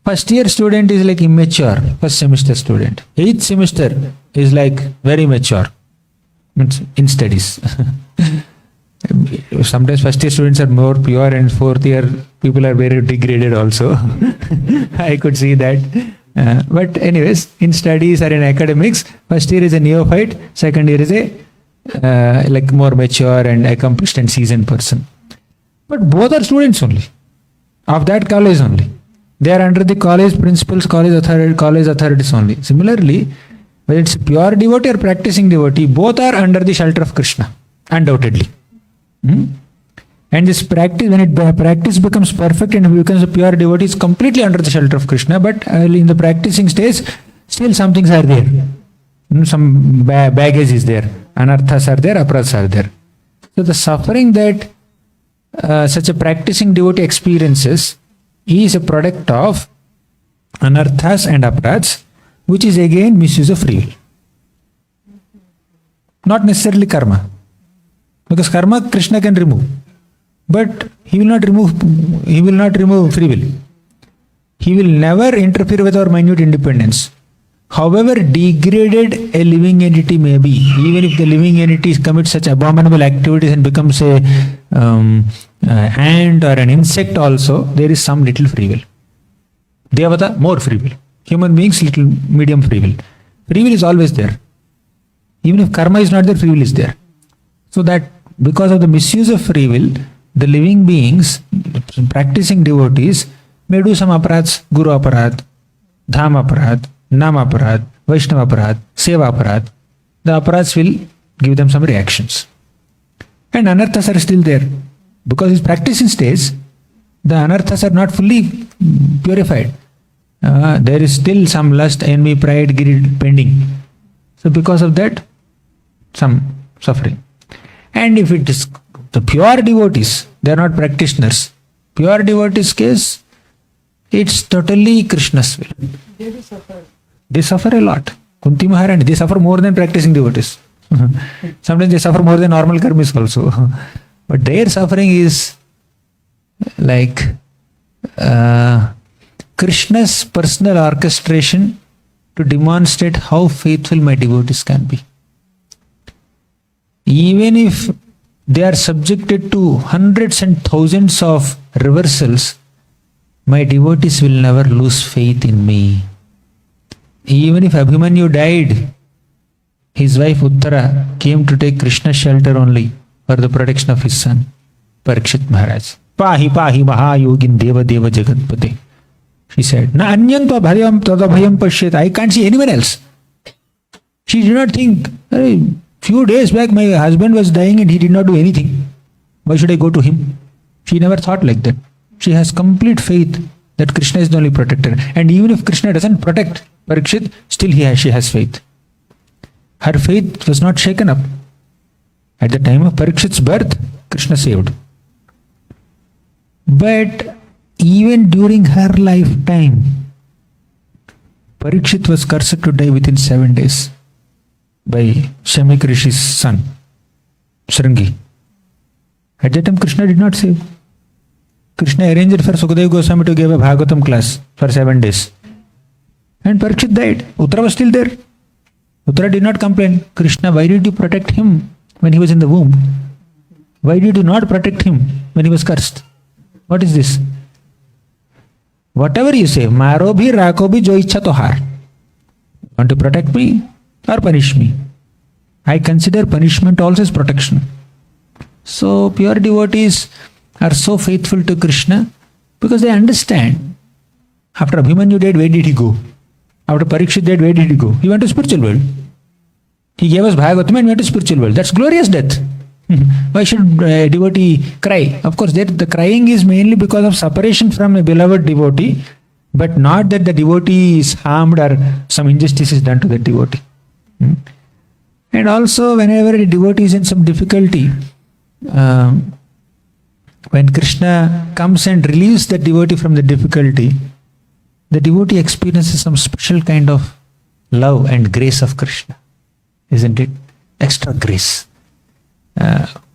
first year student is like immature, first semester student. 8th semester is like very mature in studies. Sometimes first year students are more pure and 4th year people are very degraded also. I could see that. But anyways, in studies or in academics, first year is a neophyte, second year is a like more mature and accomplished and seasoned person. But both are students only, of that college only. They are under the college principles, college authorities only. Similarly, whether it's pure devotee or practicing devotee, both are under the shelter of Krishna, undoubtedly. And this practice, when practice becomes perfect and becomes a pure devotee, is completely under the shelter of Krishna. But in the practicing stage, still some things are there. Some baggage is there. Anarthas are there, aparadhas are there. So the suffering that such a practicing devotee experiences is a product of anarthas and aparadhas, which is again misuse of free will. Not necessarily karma. Because karma Krishna can remove. But he will not remove free will. He will never interfere with our minute independence. However degraded a living entity may be, even if the living entity commits such abominable activities and becomes a ant or an insect also, there is some little free will. Devata, more free will. Human beings, little medium free will. Free will is always there. Even if karma is not there, free will is there. So that because of the misuse of free will, the living beings, practicing devotees, may do some aparadhas, guru aparadh, dham aparadh, nam aparadh, vaishnava aparadh, seva aparadh. The aparadhas will give them some reactions. And anarthas are still there. Because his practicing stage, the anarthas are not fully purified. There is still some lust, envy, pride, greed pending. So because of that, some suffering. And if it is the pure devotees, they are not practitioners. Pure devotees case, it's totally Krishna's will. They suffer a lot. Kunti Maharani, they suffer more than practicing devotees. Sometimes they suffer more than normal karmis also. But their suffering is like Krishna's personal orchestration to demonstrate how faithful my devotees can be. Even if they are subjected to hundreds and thousands of reversals, my devotees will never lose faith in me. Even if Abhimanyu died, his wife Uttara came to take Krishna's shelter only for the protection of his son, Parikshit Maharaj. Pahi pahi mahayogin deva deva jagatpate. She said, Na anyan bhayam tadabhayam pashyat. I can't see anyone else. She did not think, few days back my husband was dying and he did not do anything. Why should I go to him? She never thought like that. She has complete faith that Krishna is the only protector. And even if Krishna doesn't protect Parikshit, still she has faith. Her faith was not shaken up. At the time of Parikshit's birth, Krishna saved. But even during her lifetime, Parikshit was cursed to die within 7 days by Shamik Rishi's son, Shringi. At that time, Krishna did not save. Krishna arranged for Sukadeva Goswami to give a Bhagavatam class for 7 days. And Parikshit died. Uttara was still there. Uttara did not complain. Krishna, why did you protect him? when he was in the womb? Why did you not protect him when he was cursed? What is this? Whatever you say, maro bhi, rako bhi, jo ichha tohar. Want to protect me or punish me? I consider punishment also as protection. So pure devotees are so faithful to Krishna because they understand. After Abhimanyu died, where did he go? After Parikshit died, where did he go? He went to spiritual world. He gave us Bhagavatam and went to spiritual world. That's glorious death. Why should a devotee cry? Of course, the crying is mainly because of separation from a beloved devotee, but not that the devotee is harmed or some injustice is done to the devotee. And also, whenever a devotee is in some difficulty, when Krishna comes and relieves the devotee from the difficulty, the devotee experiences some special kind of love and grace of Krishna. Isn't it? Extra grace.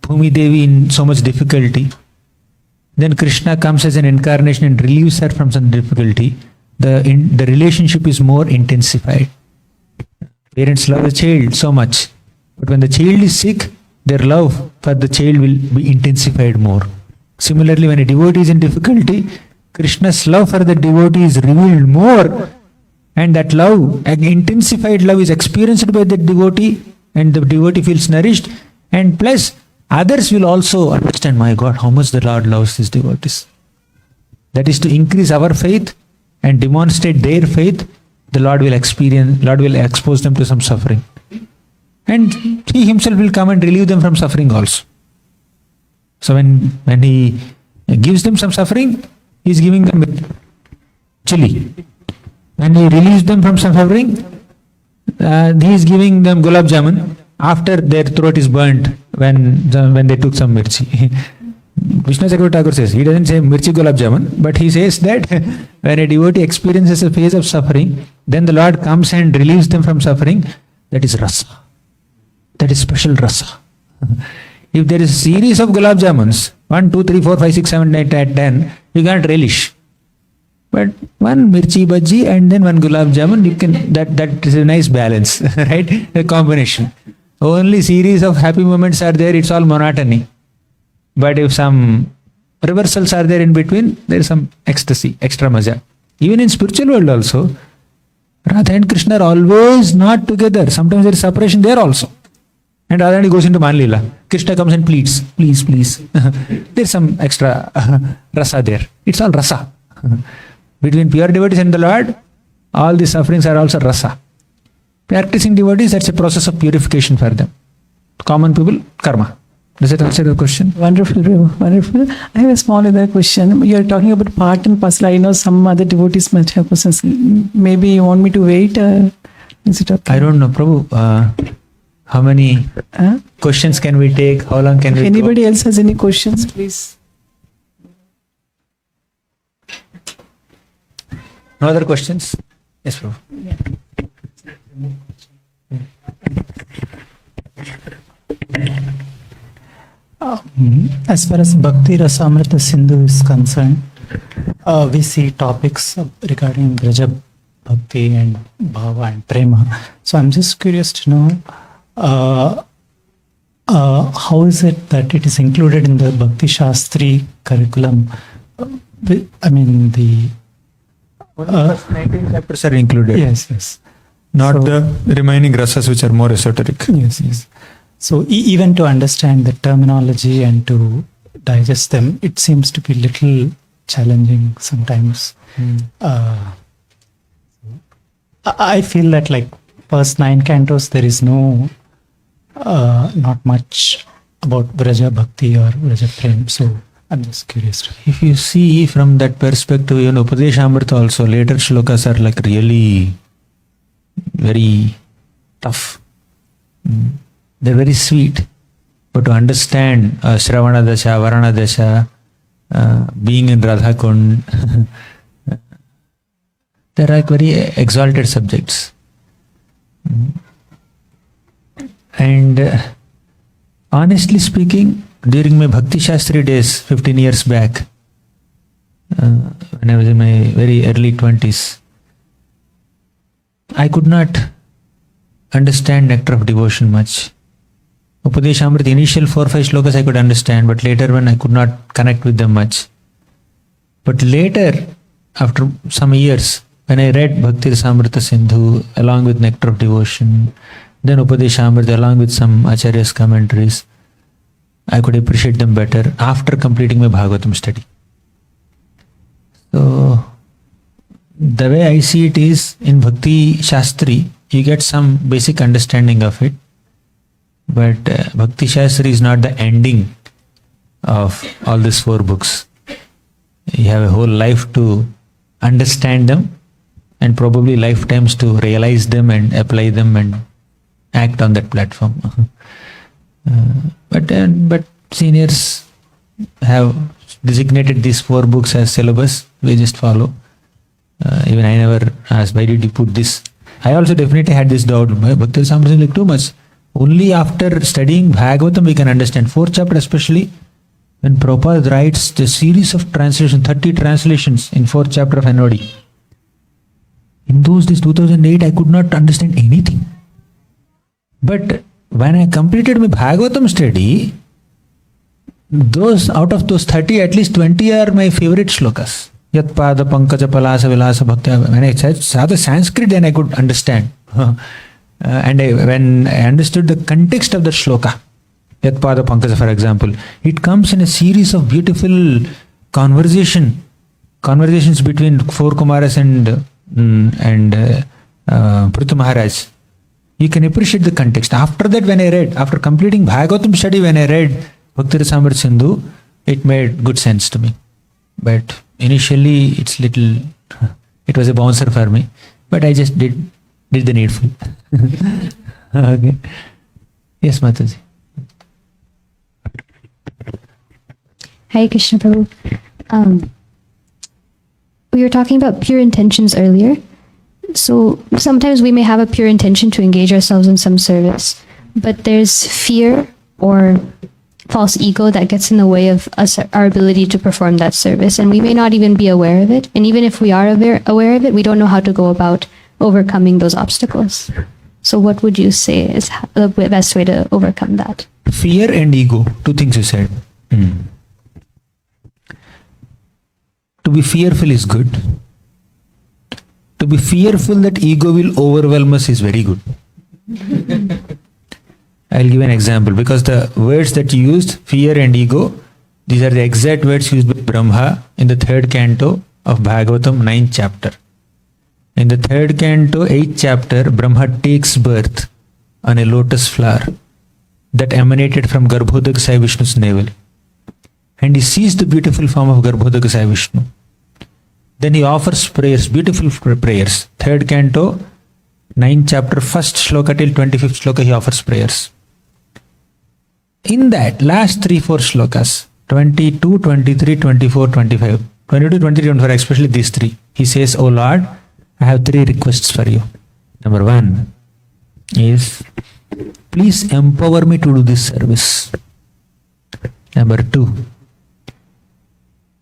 Bhumi Devi in so much difficulty. Then Krishna comes as an incarnation and relieves her from some difficulty. The relationship is more intensified. Parents love the child so much. But when the child is sick, their love for the child will be intensified more. Similarly, when a devotee is in difficulty, Krishna's love for the devotee is revealed more. And that love, an intensified love, is experienced by the devotee, and the devotee feels nourished. And plus, others will also understand, my God, how much the Lord loves these devotees. That is to increase our faith and demonstrate their faith. The Lord will expose them to some suffering. And He Himself will come and relieve them from suffering also. So when He gives them some suffering, He is giving them chili. When He relieves them from some suffering, He is giving them gulab jamun after their throat is burnt when they took some mirchi. Vishnu Chakravarti Thakur says, he doesn't say mirchi gulab jamun, but he says that when a devotee experiences a phase of suffering, then the Lord comes and relieves them from suffering. That is rasa. That is special rasa. If there is a series of gulab jamuns, 1, 2, 3, 4, 5, 6, 7, 8, 10, you can't relish. But one mirchi bhaji and then one gulab jamun, you can, that is a nice balance, right? A combination. Only series of happy moments are there, it's all monotony. But if some reversals are there in between, there is some ecstasy, extra maja. Even in spiritual world also, Radha and Krishna are always not together. Sometimes there is separation there also. And Radha goes into Manlila. Krishna comes and pleads, please, please. There is some extra rasa there. It's all rasa. Between pure devotees and the Lord, all the sufferings are also rasa. Practicing devotees, that's a process of purification for them. Common people, karma. Does that answer the question? Wonderful, Prabhu. Wonderful. I have a small other question. You are talking about part and parcel. I know some other devotees might have questions. Maybe you want me to wait? Is it okay? I don't know, Prabhu. How many questions can we take? How long can we If anybody else has any questions, please. No other questions? Yes, Prabhu. Yeah. As far as Bhakti-rasamrta-sindhu is concerned, we see topics regarding Braja Bhakti and Bhava and Prema. So I'm just curious to know how is it that it is included in the Bhakti Shastri curriculum? I mean, the first 19 chapters are included. yes. Not So- the remaining rasas which are more esoteric. Yes. So even to understand the terminology and to digest them, it seems to be little challenging sometimes. I feel that like first 9 cantos, there is no, not much about Vraja Bhakti or Vraja Prem. So I'm just curious. If you see from that perspective, even Upadeshamrita also, later shlokas are like really very tough. They're very sweet. But to understand Shravana Dasha, Varana Dasha, being in Radha Kund, they're like very exalted subjects. And honestly speaking, during my Bhakti Shastri days, 15 years back, when I was in my very early 20s, I could not understand nectar of devotion much. Upadeshamrita, initial 4-5 shlokas I could understand, but later when I could not connect with them much. But later, after some years, when I read Bhakti-rasamrta-sindhu along with Nectar of Devotion, then Upadeshamrita along with some Acharya's commentaries, I could appreciate them better after completing my Bhagavatam study. So, the way I see it is, in Bhakti Shastri, you get some basic understanding of it, but Bhakti Shastri is not the ending of all these 4 books. You have a whole life to understand them, and probably lifetimes to realize them and apply them and act on that platform. But seniors have designated these 4 books as syllabus. We just follow. Even I never asked, why did you put this? I also definitely had this doubt. Bhakti-rasamrta is like too much. Only after studying Bhagavatam we can understand. 4th chapter especially, when Prabhupada writes the series of translations, 30 translations in 4th chapter of NOD. In those days, 2008, I could not understand anything. But when I completed my Bhagavatam study, out of those 30, at least 20 are my favorite shlokas. Yat pada pankaja palasa vilasa bhakti. When I saw the Sanskrit, then I could understand. And when I understood the context of the shloka, Yat pada pankaja, for example, it comes in a series of beautiful conversations between 4 Kumaras and Prithu Maharaj. You can appreciate the context. After that, after completing Bhagavatam study, when I read Bhakti-rasamrta-sindhu, it made good sense to me. But initially, it was a bouncer for me. But I just did the needful. Okay. Yes, Mataji. Hare Krishna Prabhu. We were talking about pure intentions earlier. So sometimes we may have a pure intention to engage ourselves in some service, but there's fear or false ego that gets in the way of our ability to perform that service, and we may not even be aware of it. And even if we are aware of it, we don't know how to go about overcoming those obstacles. So what would you say is the best way to overcome that? Fear and ego, 2 things you said. To be fearful is good. To be fearful that ego will overwhelm us is very good. I'll give an example, because the words that you used, fear and ego, these are the exact words used by Brahma in the 3rd canto of Bhagavatam, 9th chapter. In the 3rd canto, 8th chapter, Brahma takes birth on a lotus flower that emanated from Garbhodaka Sai Vishnu's navel. And he sees the beautiful form of Garbhodaka Sai Vishnu. Then he offers prayers, beautiful prayers. 3rd canto, 9th chapter, 1st shloka till 25th shloka, he offers prayers. In that, last 3-4 shlokas, 22, 23, 24, 25, 22, 23, 24, especially these 3, he says, "O Lord, I have 3 requests for you. Number 1 is, please empower me to do this service. Number 2,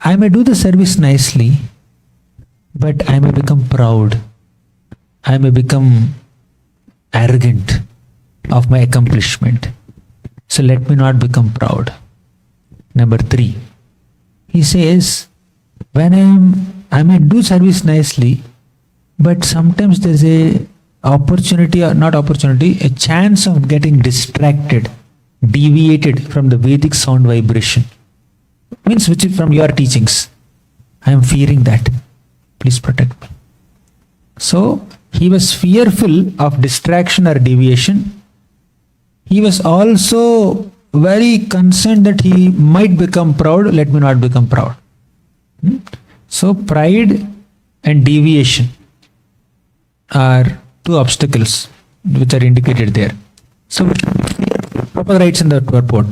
I may do the service nicely, but I may become proud. I may become arrogant of my accomplishment. So let me not become proud." Number 3, he says, when I may do service nicely, but sometimes there's a chance of getting distracted, deviated from the Vedic sound vibration. Means which is from your teachings. I am fearing that. Please protect me. So he was fearful of distraction or deviation. He was also very concerned that he might become proud. Let me not become proud. So pride and deviation are 2 obstacles which are indicated there. So Prabhupada writes in the purport,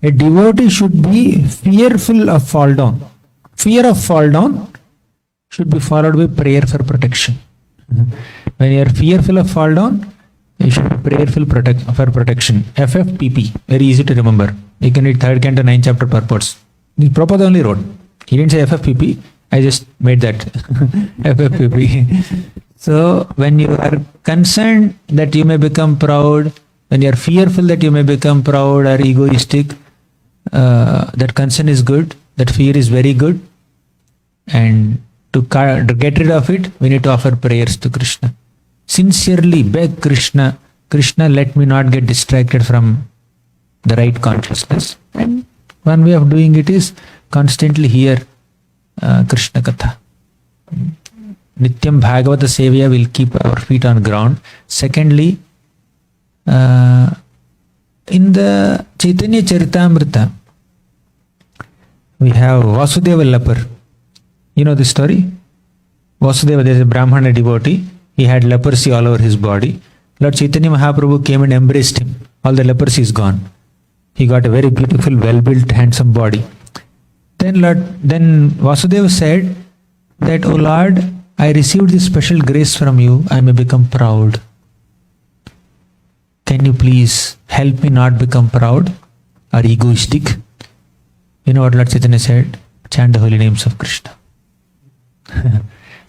a devotee should be fearful of fall down. Fear of fall down should be followed by prayer for protection. When you are fearful of fall down, you should be prayerful for protection. FFPP, very easy to remember. You can read 3rd canto 9th chapter purports. Prabhupada only wrote. He didn't say FFPP. I just made that FFPP. So when you are concerned that you may become proud, When you are fearful that you may become proud or egoistic, that concern is good, that fear is very good. And to get rid of it, we need to offer prayers to Krishna. Sincerely beg Krishna, Krishna, let me not get distracted from the right consciousness. And one way of doing it is constantly hear Krishna katha. Nityam Bhagavata Sevaya will keep our feet on ground. Secondly, in the Chaitanya Charitamrita, we have Vasudeva leper. You know this story? Vasudeva, there is a Brahmana devotee. He had leprosy all over his body. Lord Chaitanya Mahaprabhu came and embraced him. All the leprosy is gone. He got a very beautiful, well-built, handsome body. Then Vasudeva said that, "O Lord, I received this special grace from you. I may become proud. Can you please help me not become proud or egoistic?" You know what Lord Chaitanya said? Chant the holy names of Krishna.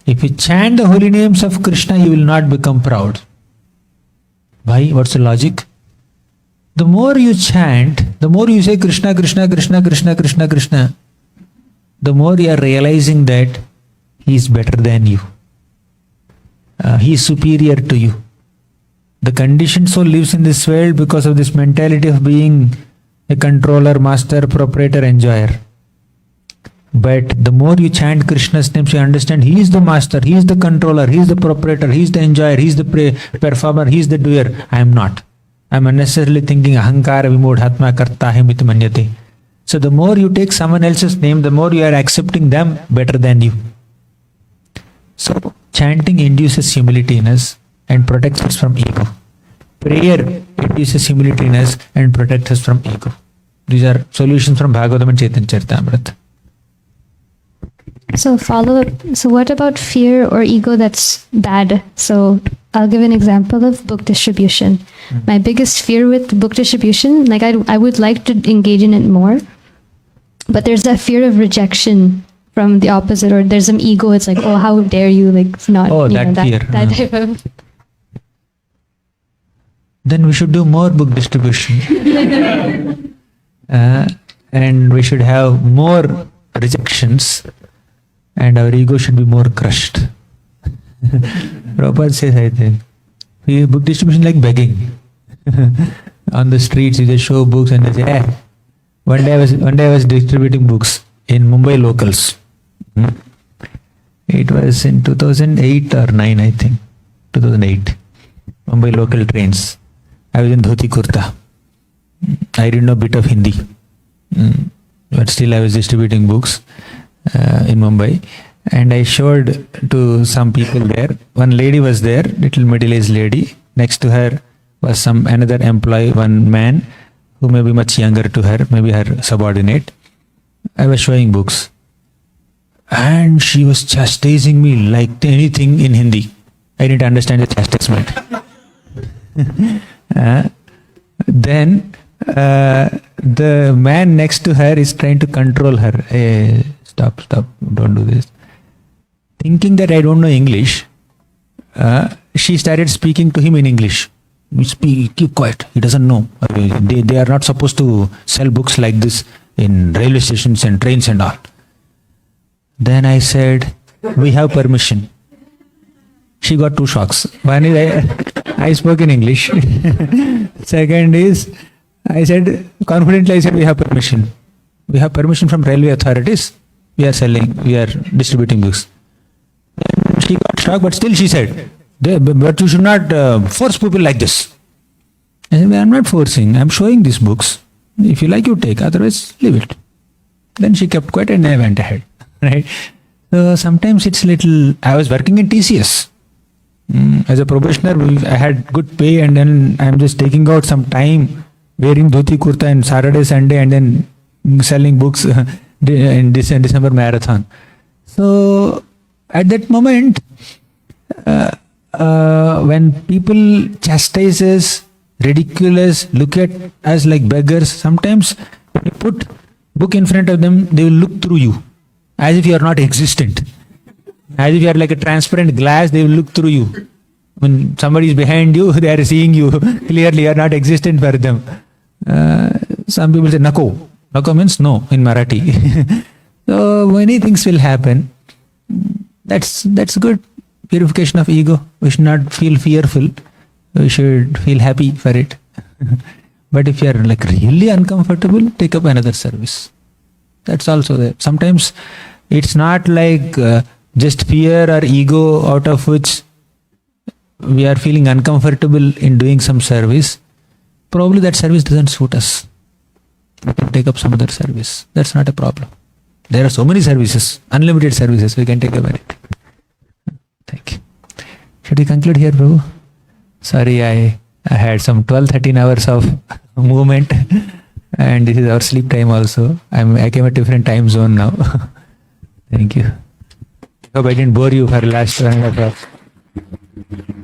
If you chant the holy names of Krishna, you will not become proud. Why? What's the logic? The more you chant, the more you say Krishna, Krishna, Krishna, Krishna, Krishna, Krishna, the more you are realizing that He is better than you. He is superior to you. The conditioned soul lives in this world because of this mentality of being a controller, master, proprietor, enjoyer. But the more you chant Krishna's names, you understand He is the master, He is the controller, He is the proprietor, He is the enjoyer, He is the performer, He is the doer. I am not. I am unnecessarily thinking ahankara vimodhatma kartahim iti manyate. So the more you take someone else's name, the more you are accepting them better than you. So chanting induces humility in us and protects us from ego. Prayer induces humility in us and protects us from ego. These are solutions from Bhagavatam and Chaitanya Charitamrita. So follow up. So what about fear or ego that's bad? So I'll give an example of book distribution. My biggest fear with book distribution, like I would like to engage in it more, but there's that fear of rejection from the opposite, or there's some ego. It's like, oh, how dare you, like not. Oh, that fear. That type of. Then we should do more book distribution. And we should have more rejections, and our ego should be more crushed. Prabhupada says, I think, book distribution like begging. On the streets, you just show books and they say, eh. One day I was distributing books in Mumbai locals. It was in 2008 or 9, I think. 2008. Mumbai local trains. I was in dhoti kurta. I didn't know a bit of Hindi. But still I was distributing books in Mumbai. And I showed to some people there. One lady was there, little middle-aged lady. Next to her was another employee, one man who may be much younger to her, maybe her subordinate. I was showing books. And she was chastising me like anything in Hindi. I didn't understand the chastisement. Then the man next to her is trying to control her. Hey, stop, don't do this. Thinking that I don't know English, she started speaking to him in English. Keep quiet, he doesn't know. They are not supposed to sell books like this in railway stations and trains and all. Then I said, we have permission. She got two shocks. One is I spoke in English. Second is, I said, confidently I said, we have permission. We have permission from railway authorities. We are distributing books. And she got shocked, but still she said, but you should not force people like this. I said, I'm not forcing, I'm showing these books. If you like, you take, otherwise leave it. Then she kept quiet and I went ahead. Right? So sometimes it's little, I was working in TCS. As a probationer, I had good pay, and then I'm just taking out some time wearing dhoti kurta and Saturday, Sunday, and then selling books in December marathon. So at that moment, when people chastise us, ridicule, look at us like beggars, sometimes when you put book in front of them, they will look through you as if you are not existent. As if you are like a transparent glass, they will look through you. When somebody is behind you, they are seeing you clearly. You are not existent for them. Some people say nako. Nako means no in Marathi. So many things will happen. That's good. Purification of ego. We should not feel fearful. We should feel happy for it. But if you are like really uncomfortable, take up another service. That's also there. Sometimes it's not like just fear or ego out of which we are feeling uncomfortable in doing some service. Probably that service doesn't suit us. We can take up some other service. That's not a problem. There are so many services, unlimited services. We can take up any. Thank you. Should we conclude here, Prabhu? Sorry, I had some 12-13 hours of movement, and this is our sleep time also. I came at different time zone now. Thank you. Hope I didn't bore you for the last 1.5 hours.